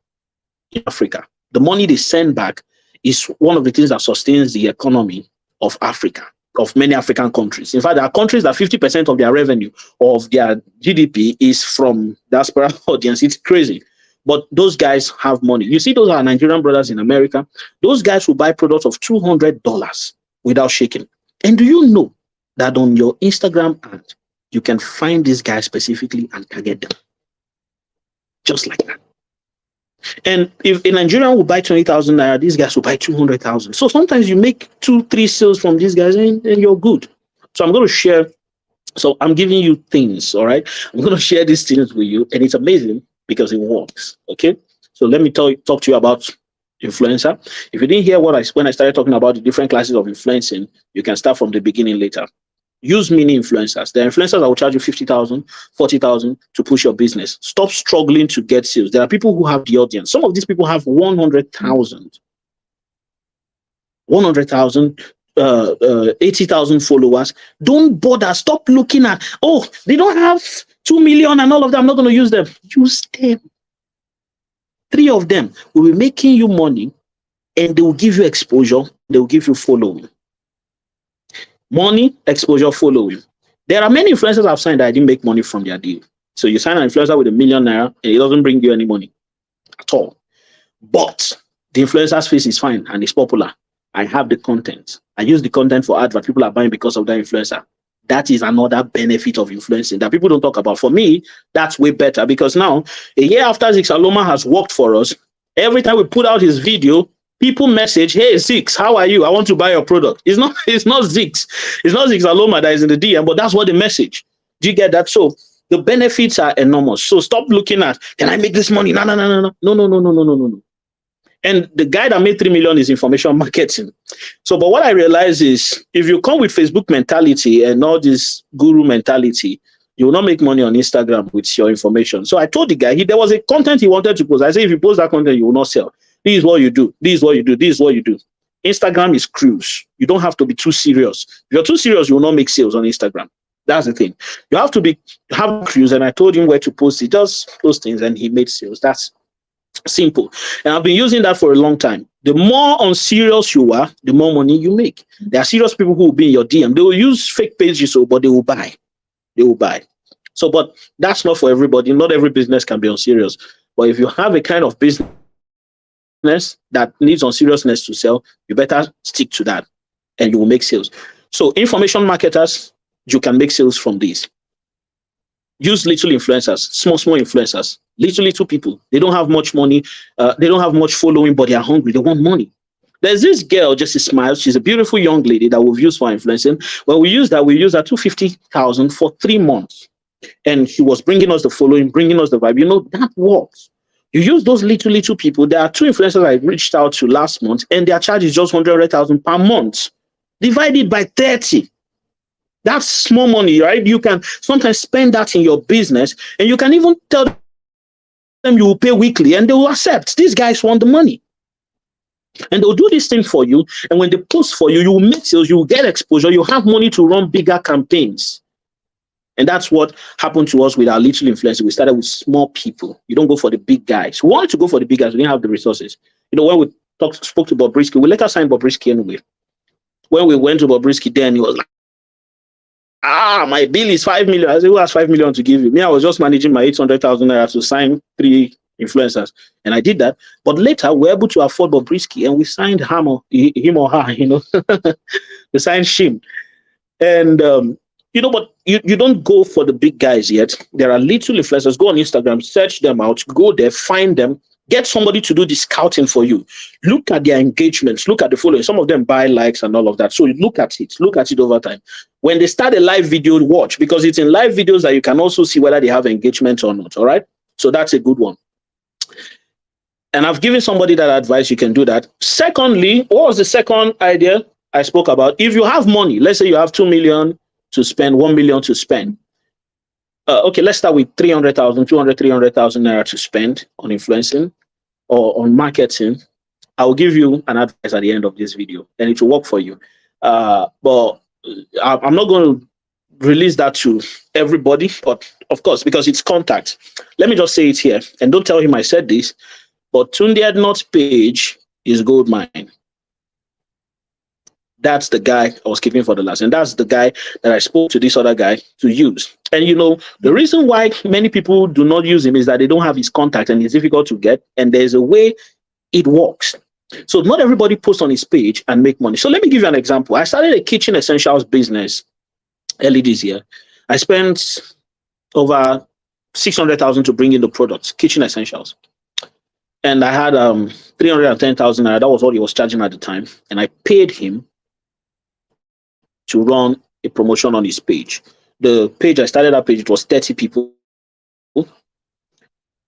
in Africa. The money they send back is one of the things that sustains the economy of Africa, of many African countries. In fact, there are countries that 50% of their revenue, of their GDP is from diaspora audience. It's crazy. But those guys have money. You see, those are Nigerian brothers in America. Those guys will buy products of $200 without shaking. And do you know that on your Instagram ad, you can find these guys specifically and target them? Just like that. And if a Nigerian will buy 20,000 naira, these guys will buy 200,000. So sometimes you make 2-3 sales from these guys and you're good. So I'm going to share. So I'm giving you things, all right? I'm going to share these things with you. And it's amazing because it works, okay? So let me talk to you about influencer. If you didn't hear when I started talking about the different classes of influencing, you can start from the beginning later. Use mini influencers. There are influencers that will charge you 50,000, 40,000 to push your business. Stop struggling to get sales. There are people who have the audience. Some of these people have 100,000, 80,000 followers. Don't bother. Stop looking at, oh, they don't have 2 million and all of them. I'm not going to use them. Use them. 3 of them will be making you money and they will give you exposure. They will give you following. Money, exposure, following. There are many influencers I've signed that I didn't make money from their deal. So you sign an influencer with $1 million naira and it doesn't bring you any money at all. But the influencer's face is fine and it's popular. I have the content. I use the content for advert. People are buying because of that influencer. That is another benefit of influencing that people don't talk about. For me, that's way better because now, a year after Zixaloma has worked for us, every time we put out his video, people message, hey, Zix, how are you? I want to buy your product. It's not Zix. It's not Zixaloma that is in the DM, but that's what the message. Do you get that? So the benefits are enormous. So stop looking at, can I make this money? No. And the guy that made 3 million is information marketing. So, but what I realize is if you come with Facebook mentality and all this guru mentality, you will not make money on Instagram with your information. So I told the guy, there was a content he wanted to post. I said, if you post that content, you will not sell. This is what you do. This is what you do. This is what you do. Instagram is cruise. You don't have to be too serious. If you're too serious, you will not make sales on Instagram. That's the thing. You have to have cruise. And I told him where to post. He just those things and he made sales. That's simple. And I've been using that for a long time. The more unserious you are, the more money you make. There are serious people who will be in your DM. They will use fake pages, but they will buy. they will buy. So, but that's not for everybody. Not every business can be on serious. But if you have a kind of business that needs on seriousness to sell, you better stick to that and you will make sales. So, information marketers, you can make sales from these. Use little influencers, small influencers, little people. They don't have much money, they don't have much following, but they are hungry. They want money. There's this girl, Jessie Smile. She's a beautiful young lady that we've used for influencing. When we used her 250,000 for 3 months, and she was bringing us the following, bringing us the vibe. That works. You use those little people. There are two influencers I reached out to last month, and their charge is just 100,000 per month. Divide it by 30. That's small money, right? You can sometimes spend that in your business, and you can even tell them you will pay weekly, and they will accept. These guys want the money. And they'll do this thing for you. And when they post for you, you will make sales, you will get exposure, you have money to run bigger campaigns. And that's what happened to us with our little influencers. We started with small people. You don't go for the big guys. We wanted to go for the big guys. We didn't have the resources. When we spoke to Bobrisky, we later signed Bobrisky anyway. When we went to Bobrisky, then he was like, my bill is 5 million. I said, who has 5 million to give you? Me, I was just managing my 800,000 naira to sign 3 influencers. And I did that. But later, we were able to afford Bobrisky and we signed him or her, we signed Shim. And, but you don't go for the big guys yet. There are little influencers. Go on Instagram, search them out, go there, find them, get somebody to do the scouting for you. Look at their engagements, look at the following. Some of them buy likes and all of that. So look at it over time. When they start a live video, watch, because it's in live videos that you can also see whether they have engagement or not. All right. So that's a good one. And I've given somebody that advice, you can do that. Secondly, what was the second idea I spoke about? If you have money, let's say you have 2 million to spend, 1 million to spend. Okay, let's start with 300,000 naira to spend on influencing or on marketing. I'll give you an advice at the end of this video and it will work for you. But I'm not going to release that to everybody, but of course, because it's contact. Let me just say it here and don't tell him I said this, but Tunde Adnot's page is gold mine. That's the guy I was keeping for the last. And that's the guy that I spoke to this other guy to use. And the reason why many people do not use him is that they don't have his contact and it's difficult to get. And there's a way it works. So not everybody posts on his page and make money. So let me give you an example. I started a kitchen essentials business early this year. I spent over 600,000 to bring in the products, kitchen essentials. And I had 310,000. That was what he was charging at the time. And I paid him to run a promotion on his page. The page, I started that page, it was 30 people.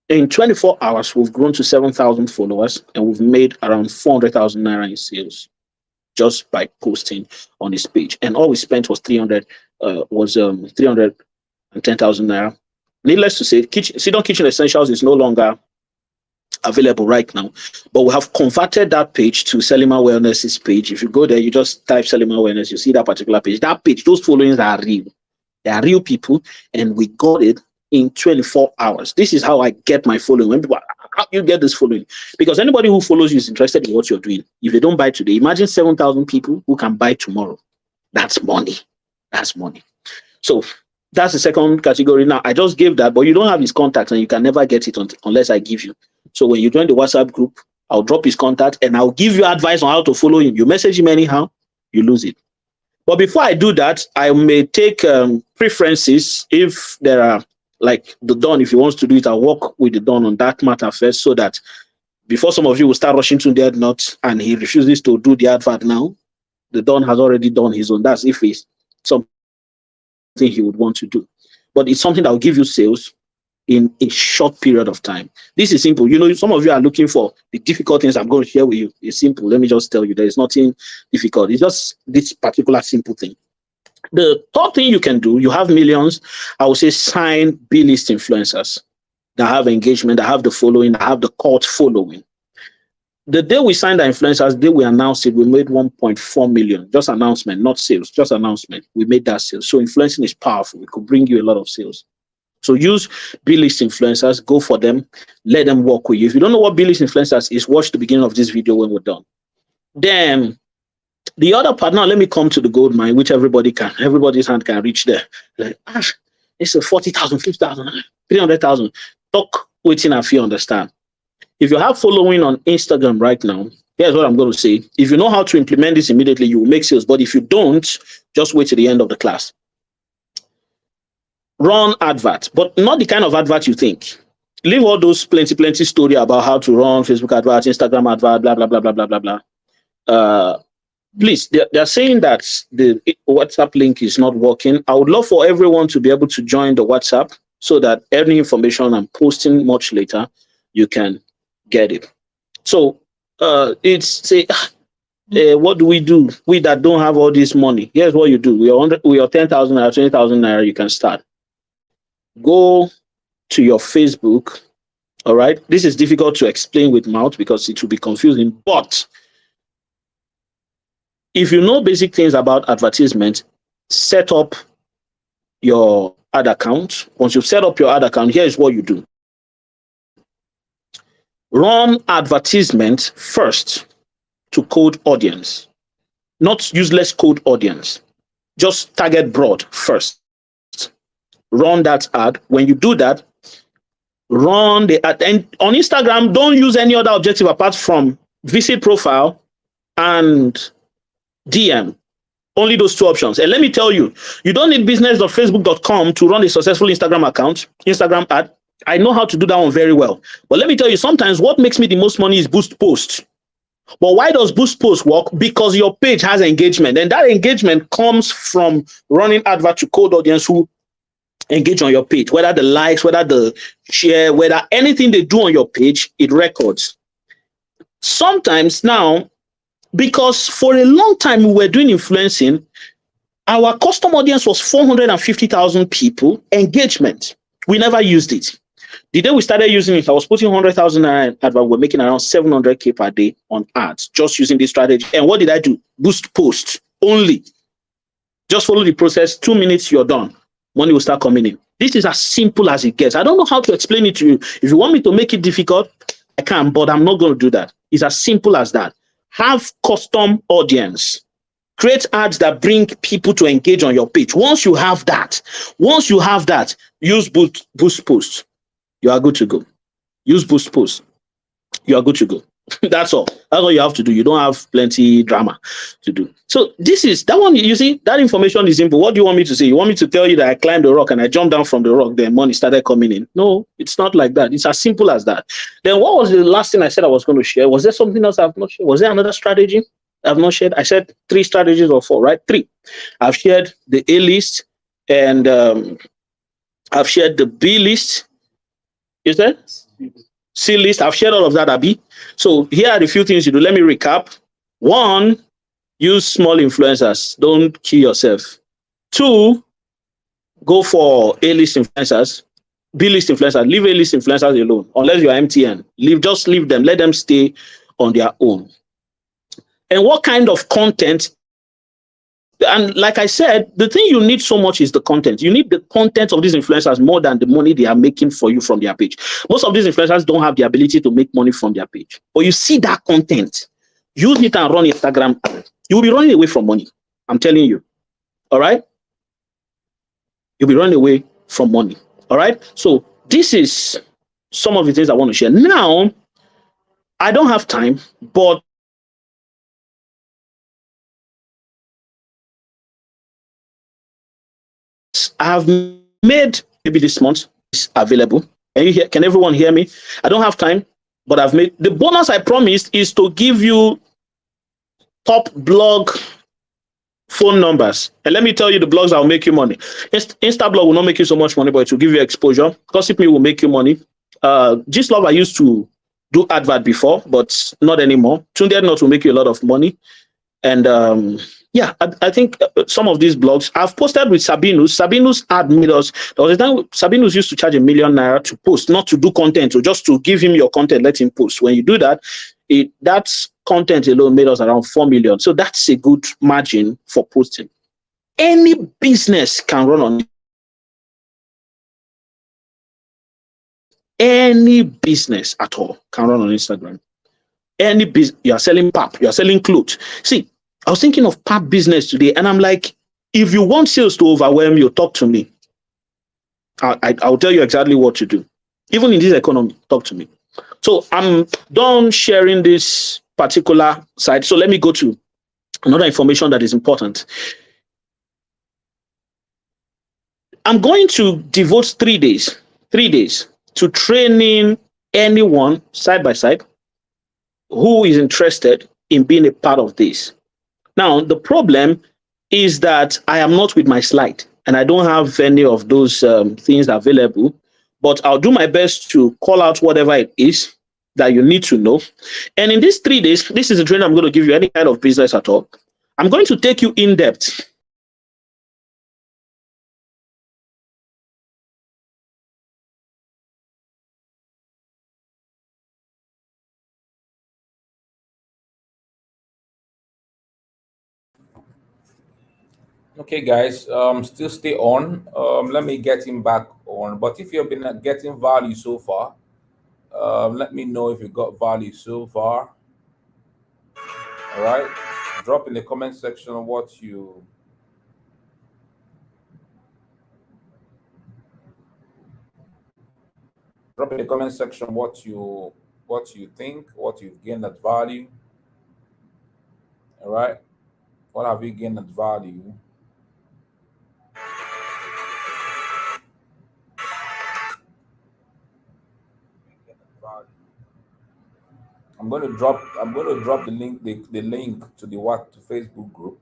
In 24 hours, we've grown to 7,000 followers and we've made around 400,000 naira in sales just by posting on his page. And all we spent was 310,000 naira. Needless to say, Sidon Kitchen Essentials is no longer available right now, but we have converted that page to Selima Wellness's page. If you go there, you just type Selima Wellness, you see that particular page. That page, those followings are real. They are real people, and we got it in 24 hours. This is how I get my following. When people, how you get this following? Because anybody who follows you is interested in what you're doing. If they don't buy today, imagine 7,000 people who can buy tomorrow. That's money. That's money. So that's the second category. Now, I just gave that, but you don't have his contacts and you can never get it unless I give you. So when you join the WhatsApp group, I'll drop his contact and I'll give you advice on how to follow him. You message him anyhow, you lose it. But before I do that, I may take preferences if there are, like the Don, if he wants to do it, I'll work with the Don on that matter first so that before some of you will start rushing to the advert and he refuses to do the advert now, the Don has already done his own. That's if it's something he would want to do. But it's something that will give you sales in a short period of time. This is simple. Some of you are looking for the difficult things I'm going to share with you. It's simple. Let me just tell you, there is nothing difficult. It's just this particular simple thing. The third thing you can do, you have millions, I would say sign B-list influencers that have engagement, that have the following, that have the cult following. The day we signed the influencers, the day we announced it, we made 1.4 million. Just announcement, not sales, just announcement. We made that sales. So influencing is powerful. It could bring you a lot of sales. So use B-list influencers, go for them, let them work with you. If you don't know what B-list influencers is, watch the beginning of this video when we're done. Then the other part, now let me come to the gold mine, which everybody's hand can reach there. It's a 40,000, 50,000, 300,000. Talk waiting and fear understand. If you have following on Instagram right now, here's what I'm going to say. If you know how to implement this immediately, you will make sales. But if you don't, just wait till the end of the class. Run advert, but not the kind of advert you think. Leave all those plenty story about how to run Facebook adverts, Instagram advert, blah, blah, blah, blah, blah, blah, blah. Please, they're saying that the WhatsApp link is not working. I would love for everyone to be able to join the WhatsApp so that any information I'm posting much later, you can get it. So it's say, what do? We that don't have all this money. Here's what you do. We are 10,000 naira, 20,000 naira. You can start. Go to your Facebook. All right. This is difficult to explain with mouth because it will be confusing. But if you know basic things about advertisement, set up your ad account. Once you've set up your ad account, here is what you do. Run advertisement first to cold audience, not useless cold audience. Just target broad first. Run that ad. When you do that, run the ad. And on Instagram, don't use any other objective apart from visit profile and DM. Only those two options. And let me tell you, you don't need business.facebook.com to run a successful Instagram account, Instagram ad. I know how to do that one very well. But let me tell you, sometimes what makes me the most money is boost post. But why does boost post work? Because your page has engagement. And that engagement comes from running advert to cold audience who engage on your page. Whether the likes, whether the share, whether anything they do on your page, it records. Sometimes now, because for a long time we were doing influencing, our custom audience was 450,000 people, engagement. We never used it. The day we started using it, I was putting 100,000 naira advert. We're making around 700K per day on ads, just using this strategy. And what did I do? Boost post only. Just follow the process. 2 minutes, you're done. Money will start coming in. This is as simple as it gets. I don't know how to explain it to you. If you want me to make it difficult, I can, but I'm not going to do that. It's as simple as that. Have custom audience. Create ads that bring people to engage on your page. Once you have that, use boost post. You are good to go. Use boost post. You are good to go. That's all. That's all you have to do. You don't have plenty drama to do. So this is that one. You see, that information is simple. What do you want me to say? You want me to tell you that I climbed the rock and I jumped down from the rock, then money started coming in? No, it's not like that. It's as simple as that. Then what was the last thing I said I was going to share? Was there something else I've not shared? Was there another strategy I've not shared? I said 3 strategies or 4, right? 3. I've shared the A list and I've shared the B list. Is there? C list. I've shared all of that, Abi. So here are the few things you do. Let me recap. 1, use small influencers. Don't kill yourself. 2, go for A-list influencers. B-list influencers. Leave A-list influencers alone. Unless you're MTN. Just leave them. Let them stay on their own. And what kind of content? And like I said, the thing you need so much is the content. You need the content of these influencers more than the money they are making for you from their page. Most of these influencers don't have the ability to make money from their page. But you see that content, use it and run Instagram. You will be running away from money. I'm telling you. All right? You'll be running away from money. All right? So this is some of the things I want to share. Now, I don't have time, but I have made maybe this month is available. Can everyone hear me? I don't have time, but I've made the bonus I promised is to give you top blog phone numbers. And let me tell you the blogs that will make you money. Instablog will not make you so much money, but it will give you exposure. Gossip Me will make you money. Love I used to do advert before, but not anymore. Tunde Not will make you a lot of money. And I think some of these blogs I've posted with Sabinus. Sabinus ad made us. There was a time Sabinus used to charge 1 million naira to post, not to do content, or just to give him your content, let him post. When you do that, that's content alone made us around 4 million. So that's a good margin for posting. Any business can run on. Any business at all can run on Instagram. Any business, you are selling pap, you are selling clothes. See, I was thinking of pap business today, and I'm like, if you want sales to overwhelm you, talk to me. I'll tell you exactly what to do. Even in this economy, talk to me. So I'm done sharing this particular site. So let me go to another information that is important. I'm going to devote 3 days to training anyone side by side who is interested in being a part of this. Now, the problem is that I am not with my slide and I don't have any of those things available, but I'll do my best to call out whatever it is that you need to know. And in these 3 days, this is a training I'm going to give you any kind of business at all. I'm going to take you in depth. Okay, guys, still stay on. Let me get him back on. But if you've been getting value so far, let me know if you got value so far. All right, drop in the comment section what you drop in the comment section what you think, what you've gained at value. All right, what have you gained at value? I'm going to drop the link to the what to Facebook group.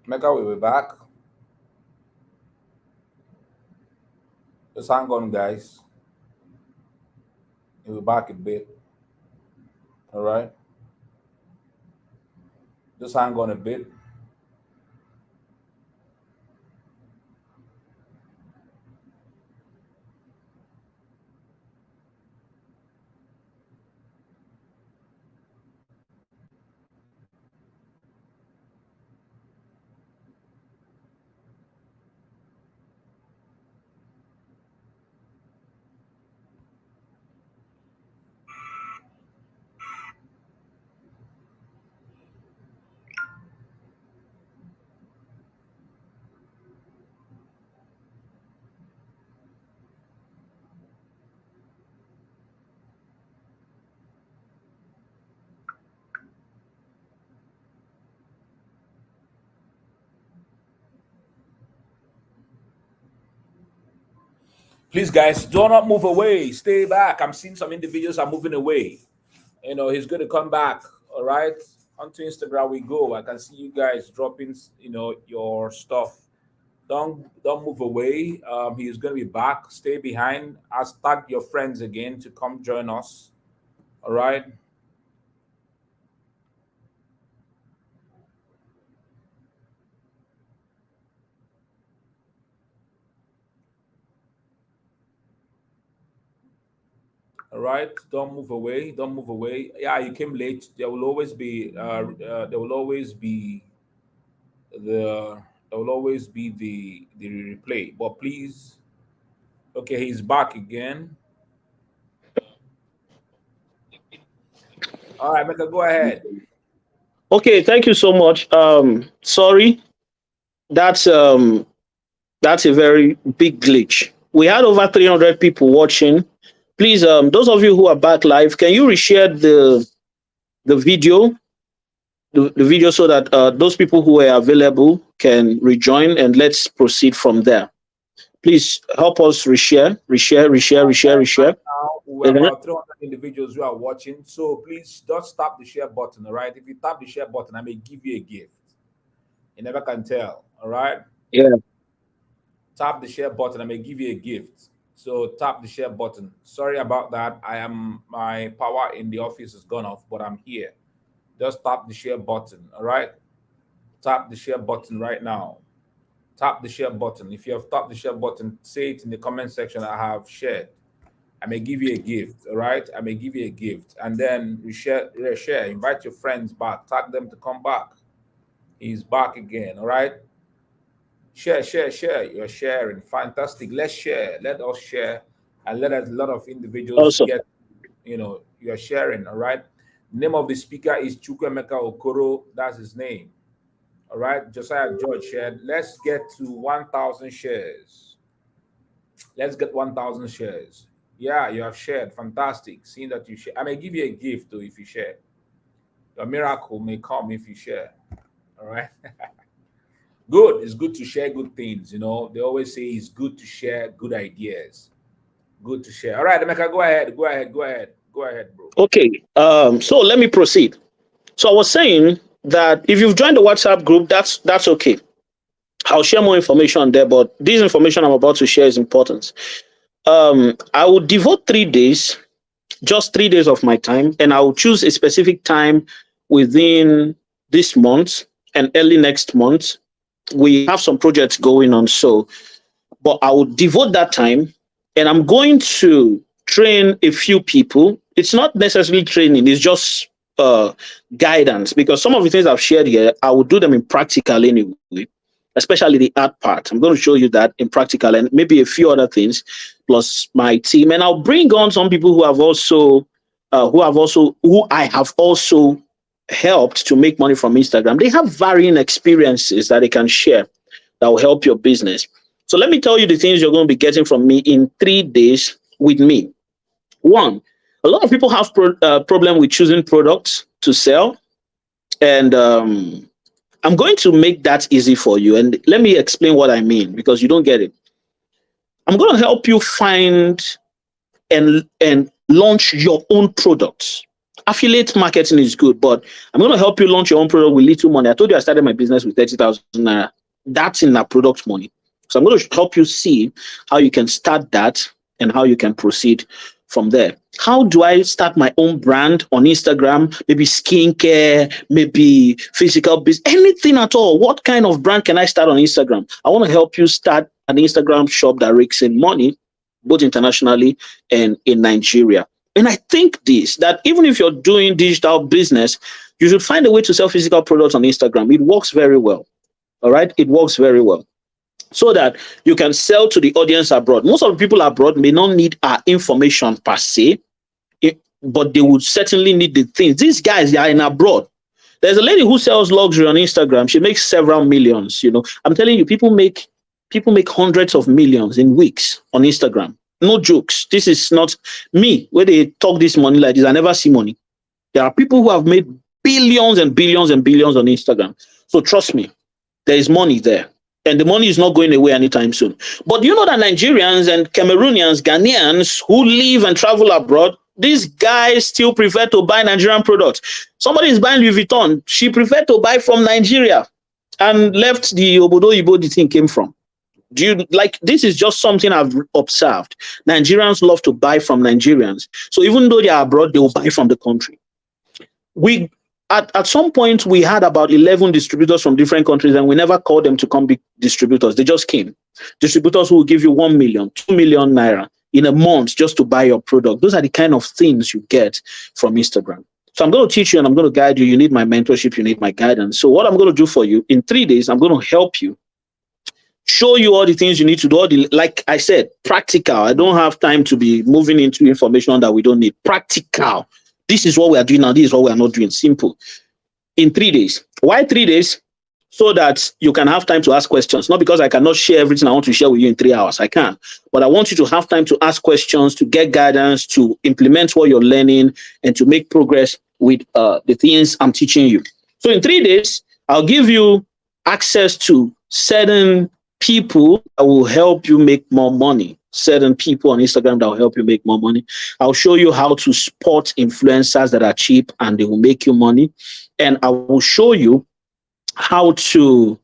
Mega will be back. Just hang on, guys. He'll be back a bit. All right, just hang on a bit. Please, guys, do not move away. Stay back. I'm seeing some individuals are moving away. He's going to come back. All right, onto Instagram we go. I can see you guys dropping, your stuff. Don't move away. He's going to be back. Stay behind. Ask tag your friends again to come join us. All right. All right. Don't move away. Don't move away. Yeah, you came late. There will always be the there will always be the replay. But please, okay, he's back again. All right, Mecca, go ahead. Okay, thank you so much. Sorry, that's um, that's a very big glitch. We had over 300 people watching. Please, those of you who are back live, can you reshare the video, the video so that those people who are available can rejoin and let's proceed from there. Please help us reshare. Right now, we're Mhm. about 300 individuals who are watching. So please just tap the share button. All right. If you tap the share button, I may give you a gift. You never can tell. All right. Yeah. Tap the share button. I may give you a gift. So tap the share button. Sorry about that. My power in the office is gone off, but I'm here. Just tap the share button. All right. Tap the share button right now. Tap the share button. If you have tapped the share button, say it in the comment section. I have shared. I may give you a gift. All right. I may give you a gift, and then reshare. Invite your friends back. Tag them to come back. He's back again. All right. Share, share, share. You're sharing. Fantastic. Let's share. Let us share, and let a lot of individuals Also, get. You're sharing. All right. Name of the speaker is Chukwemeka Okoro. That's his name. All right. Josiah George shared. Let's get to 1,000 shares. Let's get 1,000 shares. Yeah, you have shared. Fantastic. Seeing that you share, I may give you a gift too if you share. Your miracle may come if you share. All right. Good. It's good to share good things. They always say it's good to share good ideas. Good to share. All right, Emeka, go ahead. Go ahead. Go ahead. Go ahead, bro. okay. So let me proceed. So I was saying that if you've joined the WhatsApp group, that's okay. I'll share more information there, but this information I'm about to share is important. I will devote 3 days, just 3 days of my time, and I will choose a specific time within this month and early next month. We have some projects going on, so but I will devote that time, and I'm going to train a few people. It's not necessarily training, it's just guidance, because some of the things I've shared here, I will do them in practical anyway, especially the art part. I'm going to show you that in practical and maybe a few other things, plus my team. And I'll bring on some people who I have also helped to make money from Instagram. They have varying experiences that they can share that will help your business. So let me tell you the things you're going to be getting from me in 3 days with me. One, a lot of people have problem with choosing products to sell, and I'm going to make that easy for you. And let me explain what I mean, because you don't get it. I'm going to help you find and launch your own products. Affiliate marketing is good, but I'm going to help you launch your own product with little money. I told you I started my business with 30,000 naira. That's in that product money. So I'm going to help you see how you can start that and how you can proceed from there. How do I start my own brand on Instagram? Maybe skincare, maybe physical business, anything at all. What kind of brand can I start on Instagram? I want to help you start an Instagram shop that rakes in money, both internationally and in Nigeria. And I think that even if you're doing digital business, you should find a way to sell physical products on Instagram. It works very well. All right. It works very well, so that you can sell to the audience abroad. Most of the people abroad may not need our information per se, but they would certainly need the things. These guys, they are in abroad. There's a lady who sells luxury on Instagram. She makes several millions. I'm telling you, people make hundreds of millions in weeks on Instagram. No jokes. This is not me. Where they talk this money like this, I never see money. There are people who have made billions and billions and billions on Instagram. So trust me, there is money there. And the money is not going away anytime soon. But you know that Nigerians and Cameroonians, Ghanaians who live and travel abroad, these guys still prefer to buy Nigerian products. Somebody is buying Louis Vuitton. She preferred to buy from Nigeria and left the Obodo Ibo the thing came from. This is just something I've observed. Nigerians love to buy from Nigerians. So even though they are abroad, they will buy from the country. At some point, we had about 11 distributors from different countries, and we never called them to come be distributors. They just came. Distributors who will give you 1 million, 2 million naira in a month just to buy your product. Those are the kind of things you get from Instagram. So I'm going to teach you and I'm going to guide you. You need my mentorship. You need my guidance. So what I'm going to do for you in 3 days, I'm going to help you, show you all the things you need to do. Like I said, practical. I don't have time to be moving into information that we don't need. Practical. This is what we are doing now. This is what we are not doing. Simple. In 3 days. Why 3 days? So that you can have time to ask questions. Not because I cannot share everything I want to share with you in 3 hours. I can. But I want you to have time to ask questions, to get guidance, to implement what you're learning, and to make progress with the things I'm teaching you. So in 3 days, I'll give you access to certain people that will help you make more money. Certain people on Instagram that will help you make more money. I'll show you how to spot influencers that are cheap and they will make you money. And I will show you how to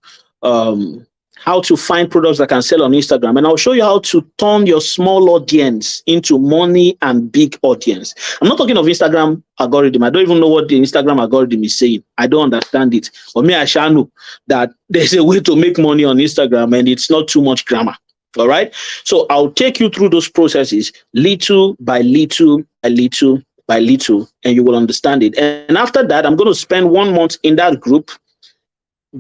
how to find products that can sell on Instagram. And I'll show you how to turn your small audience into money and big audience. I'm not talking of Instagram algorithm. I don't even know what the Instagram algorithm is saying. I don't understand it. But me, I shall know that there's a way to make money on Instagram and it's not too much grammar. All right. So I'll take you through those processes little by little by little by little, and you will understand it. And after that, I'm going to spend 1 month in that group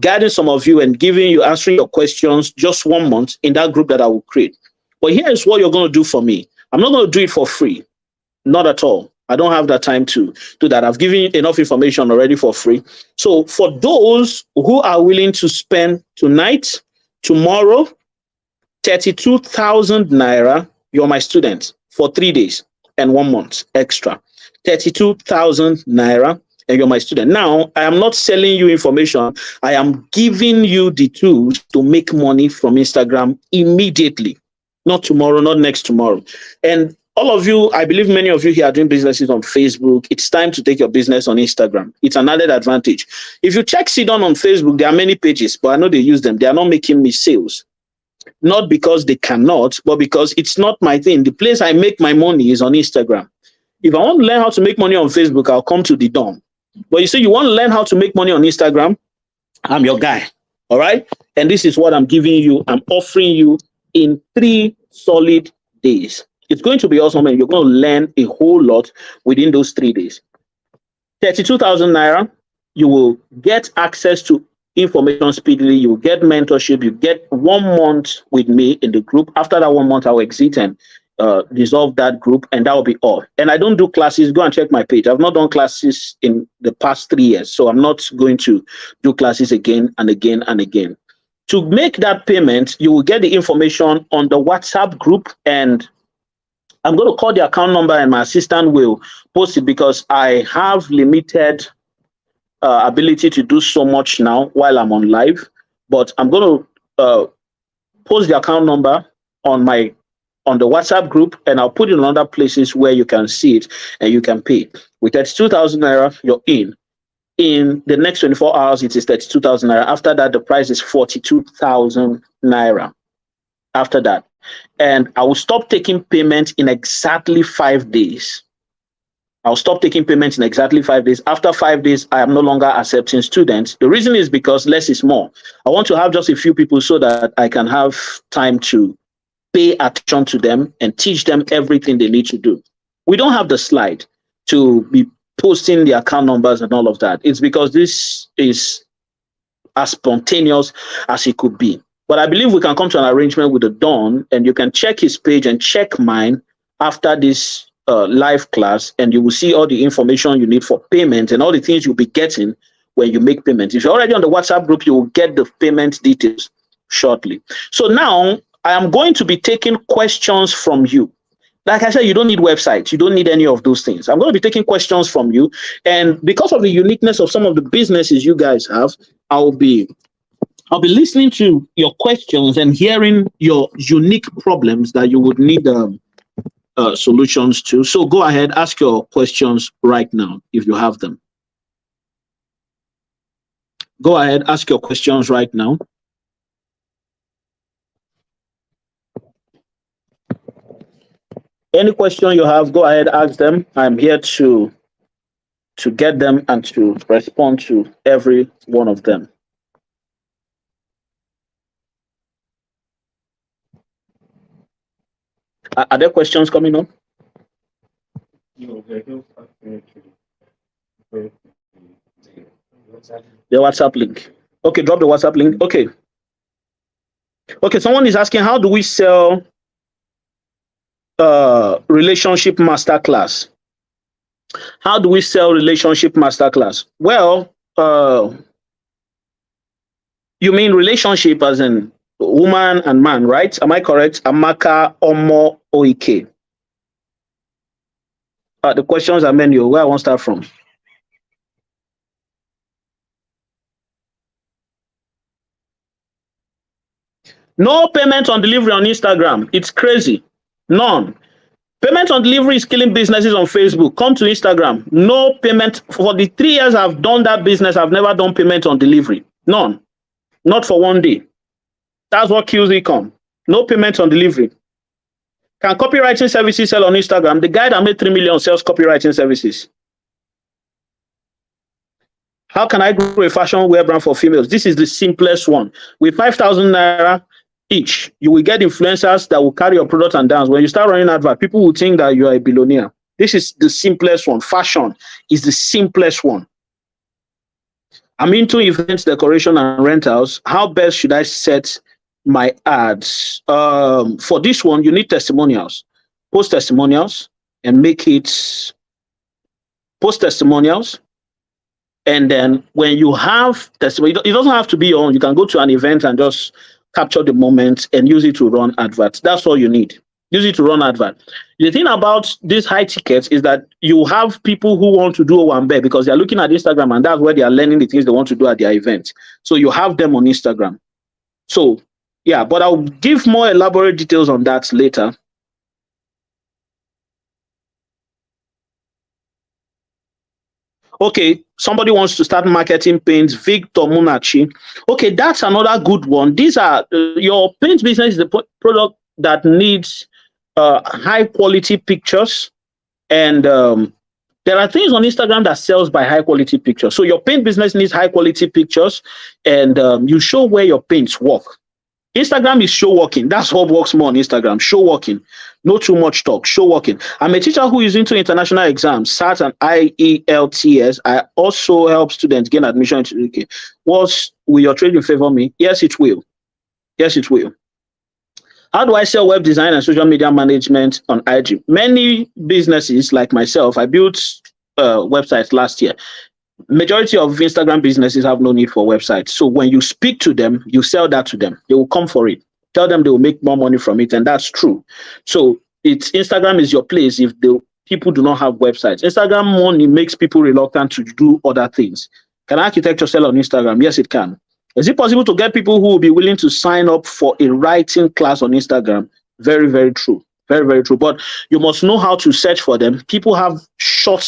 guiding some of you and giving you, answering your questions, just 1 month in that group that I will create. But here's what you're going to do for me. I'm not going to do it for free. Not at all. I don't have that time to do that. I've given you enough information already for free. So for those who are willing to spend tonight, tomorrow, 32,000 naira, you're my student for 3 days and 1 month extra. 32,000 naira, and you're my student. Now, I am not selling you information. I am giving you the tools to make money from Instagram immediately. Not tomorrow, not next tomorrow. And all of you, I believe many of you here are doing businesses on Facebook. It's time to take your business on Instagram. It's an added advantage. If you check Sidon on Facebook, there are many pages, but I know they use them. They are not making me sales. Not because they cannot, but because it's not my thing. The place I make my money is on Instagram. If I want to learn how to make money on Facebook, I'll come to the Dom. But you say you want to learn how to make money on Instagram, I'm your guy. All right. And this is what I'm giving you. I'm offering you in 3 solid days. It's going to be awesome, and you're going to learn a whole lot within those 3 days. 32,000 naira, you will get access to information speedily. You will get mentorship. You get 1 month with me in the group. After that 1 month, I'll exit and dissolve that group, and that will be all. And I don't do classes. Go and check my page. I've not done classes in the past 3 years, so I'm not going to do classes again and again and again. To make that payment, you will get the information on the WhatsApp group, and I'm going to call the account number, and my assistant will post it because I have limited ability to do so much now while I'm on live. But I'm going to post the account number on the WhatsApp group, and I'll put it in other places where you can see it and you can pay. With 32,000 naira, you're in. In the next 24 hours, it is 32,000 naira. After that, the price is 42,000 naira. After that. And I will stop taking payment in exactly 5 days. I'll stop taking payments in exactly 5 days. After 5 days, I am no longer accepting students. The reason is because less is more. I want to have just a few people so that I can have time to pay attention to them and teach them everything they need to do. We don't have the slide to be posting the account numbers and all of that. It's because this is as spontaneous as it could be. But I believe we can come to an arrangement with the Don, and you can check his page and check mine after this live class, and you will see all the information you need for payment and all the things you'll be getting when you make payments. If you're already on the WhatsApp group, you will get the payment details shortly. So now I am going to be taking questions from you. Like I said, you don't need websites. You don't need any of those things. I'm going to be taking questions from you. And because of the uniqueness of some of the businesses you guys have, I'll be listening to your questions and hearing your unique problems that you would need solutions to. So go ahead, ask your questions right now if you have them. Go ahead, ask your questions right now. Any question you have, go ahead, ask them. I'm here to get them and to respond to every one of them. Are there questions coming up? The WhatsApp link. Okay, drop the WhatsApp link. Okay. Okay, someone is asking, how do we sell relationship masterclass? How do we sell relationship masterclass? Well, you mean relationship as in woman and man, right? Am I correct? Amaka Omo Oike. The questions are menu. Where I want to start from? No payment on delivery on Instagram. It's crazy. None. Payment on delivery is killing businesses on Facebook. Come to Instagram. No payment. For the 3 years I've done that business, I've never done payment on delivery. None. Not for 1 day. That's what kills ecom. No payment on delivery. Can copywriting services sell on Instagram? The guy that made 3 million sells copywriting services. How can I grow a fashion wear brand for females? This is the simplest one. With 5,000 naira each, you will get influencers that will carry your product and dance. When you start running advert, people will think that you are a billionaire. This is the simplest one. Fashion is the simplest one. I'm into events, decoration, and rentals. How best should I set my ads? For this one, you need testimonials. Post testimonials and make it post testimonials. And then when you have testimony, it doesn't have to be your own. You can go to an event and just capture the moment and use it to run adverts. That's all you need. Use it to run advert. The thing about these high tickets is that you have people who want to do Owambe because they're looking at Instagram and that's where they are learning the things they want to do at their event. So you have them on Instagram. So yeah, but I'll give more elaborate details on that later. Okay, somebody wants to start marketing paints, Victor Munachi. Okay, that's another good one. These are your paint business is the product that needs high quality pictures, and there are things on Instagram that sells by high quality pictures. So your paint business needs high quality pictures, and you show where your paints work. Instagram is show working. That's what works more on Instagram. Show working. No too much talk. Show working. I'm a teacher who is into international exams, SAT and IELTS. I also help students gain admission into the UK. Will your trading favor me? Yes, it will. Yes, it will. How do I sell web design and social media management on IG? Many businesses like myself, I built websites last year. Majority of Instagram businesses have no need for websites. So when you speak to them, you sell that to them. They will come for it. Tell them they will make more money from it, and that's true. So Instagram is your place if the people do not have websites. Instagram money makes people reluctant to do other things. Can architecture sell on Instagram? Yes, it can. Is it possible to get people who will be willing to sign up for a writing class on Instagram? Very, very true. Very, very true. But you must know how to search for them. People have short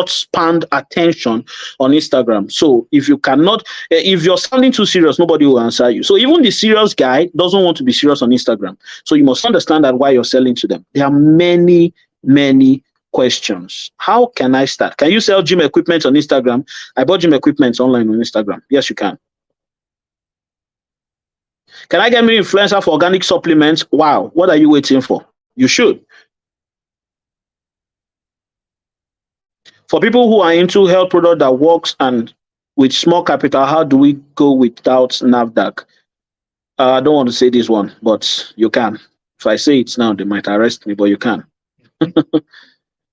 spanned attention on Instagram. So if you cannot, if you're sounding too serious, nobody will answer you. So even the serious guy doesn't want to be serious on Instagram. So you must understand that why you're selling to them. There are many, many questions. How can I start? Can you sell gym equipment on Instagram? I bought gym equipment online on Instagram. Yes, you can. Can I get me influencer for organic supplements? Wow, what are you waiting for? You should. For people who are into health product that works and with small capital, how do we go without NAFDAC? I don't want to say this one, but you can. If I say it now, they might arrest me, but you can.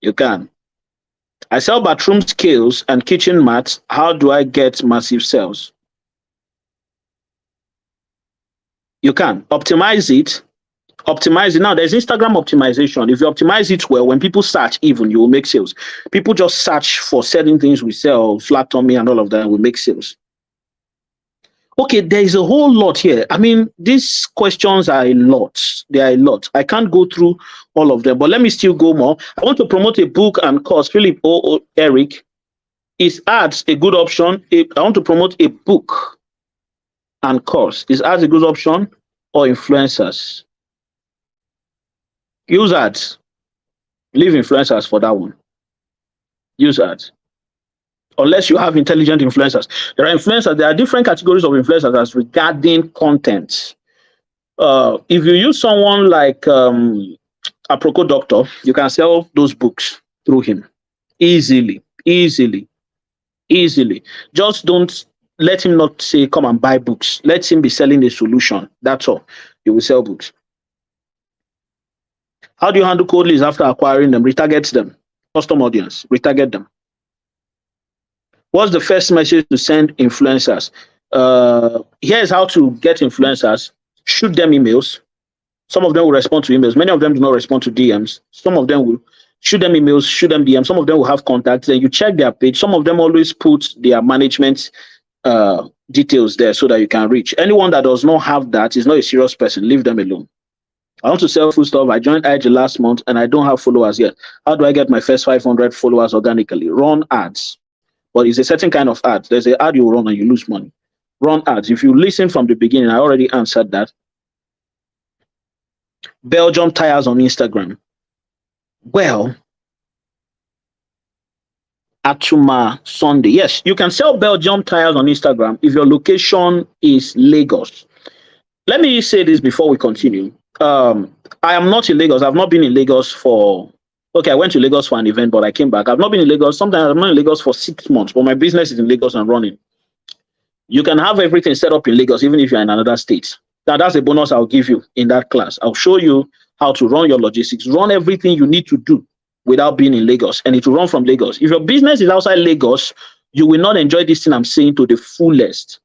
You can. I sell bathroom scales and kitchen mats. How do I get massive sales? You can optimize it. Optimize it. Now, there's Instagram optimization. If you optimize it well, when people search, even you will make sales. People just search for certain things we sell, flat tummy and all of that, will make sales. Okay, there is a whole lot here. I mean, these questions are a lot. They are a lot. I can't go through all of them, but let me still go more. I want to promote a book and course. Philip Eric, is ads a good option? I want to promote a book and course. Is ads a good option or influencers? Use ads. Leave influencers for that one. Use ads. Unless you have intelligent influencers. There are influencers. There are different categories of influencers as regarding content. If you use someone like Aproko Doctor, you can sell those books through him easily. Just don't let him not say, come and buy books. Let him be selling a solution. That's all. You will sell books. How do you handle cold leads after acquiring them? Retarget them. Custom audience. Retarget them. What's the first message to send influencers? Here's how to get influencers. Shoot them emails. Some of them will respond to emails. Many of them do not respond to DMs. Some of them will shoot them emails, shoot them DMs. Some of them will have contacts. Then you check their page. Some of them always put their management details there so that you can reach. Anyone that does not have that is not a serious person. Leave them alone. I want to sell food stuff. I joined IG last month and I don't have followers yet. How do I get my first 500 followers organically? Run ads. But it's a certain kind of ad. There's an ad you run and you lose money. run ads. If you listen from the beginning, I already answered that. Belgium tires on Instagram. Well, Atuma Sunday. Yes, you can sell Belgium tires on Instagram if your location is Lagos. Let me say this before we continue. I am not in Lagos. I've not been in Lagos for. Okay, I went to Lagos for an event, but I came back. I've not been in Lagos. Sometimes I'm not in Lagos for 6 months, but my business is in Lagos and running. You can have everything set up in Lagos, even if you're in another state. Now, that's a bonus I'll give you in that class. I'll show you how to run your logistics, run everything you need to do without being in Lagos, and it will run from Lagos. If your business is outside Lagos, you will not enjoy this thing I'm saying to the fullest.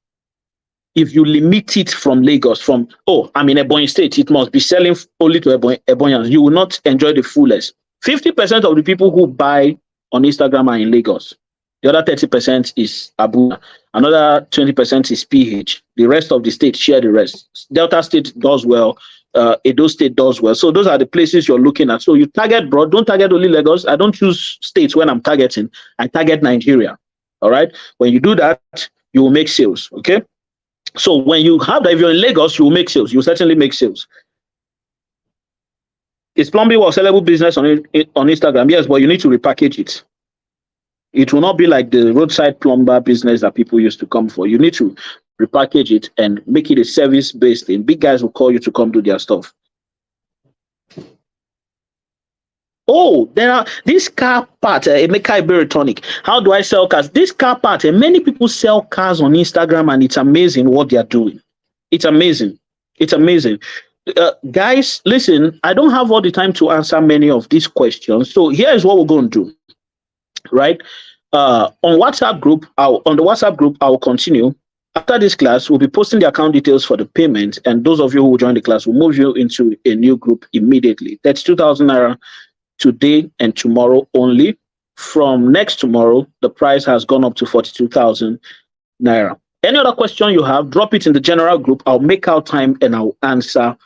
If you limit it from Lagos, from, oh, I'm in Ebonyi State, it must be selling only to Ebonyans, you will not enjoy the fullest. 50% of the people who buy on Instagram are in Lagos. The other 30% is Abuja. Another 20% is PH. The rest of the state share the rest. Delta State does well. Edo State does well. So those are the places you're looking at. So you target broad. Don't target only Lagos. I don't choose states when I'm targeting. I target Nigeria. All right. When you do that, you will make sales. Okay. So when you have that, if you're in Lagos, you will make sales. You will certainly make sales. Is plumbing or sellable business on Instagram? Yes, but you need to repackage it. It will not be like the roadside plumber business that people used to come for. You need to repackage it and make it a service-based thing. Big guys will call you to come do their stuff. Oh, there are this car part, Emeka Iberitonic. How do I sell cars? This car part, many people sell cars on Instagram, and it's amazing what they are doing. It's amazing. It's amazing. Guys, listen, I don't have all the time to answer many of these questions. So here's what we're going to do, right? On the WhatsApp group, I will continue. After this class, we'll be posting the account details for the payment, and those of you who will join the class will move you into a new group immediately. That's 2,000 naira today and tomorrow only. From next tomorrow, the price has gone up to 42,000 naira. Any other question you have, drop it in the general group. I'll make out time and I'll answer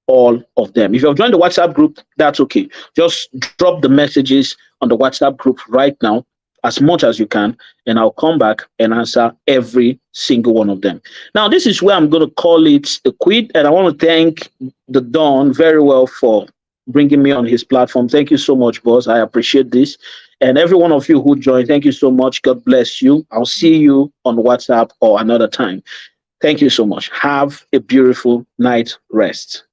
all of them. If you've joined the WhatsApp group, that's okay. Just drop the messages on the WhatsApp group right now, as much as you can, and I'll come back and answer every single one of them. Now, this is where I'm going to call it a quit, and I want to thank the Don very well for bringing me on his platform. Thank you so much, boss. I appreciate this. And every one of you who joined, thank you so much. God bless you. I'll see you on WhatsApp or another time. Thank you so much. Have a beautiful night rest.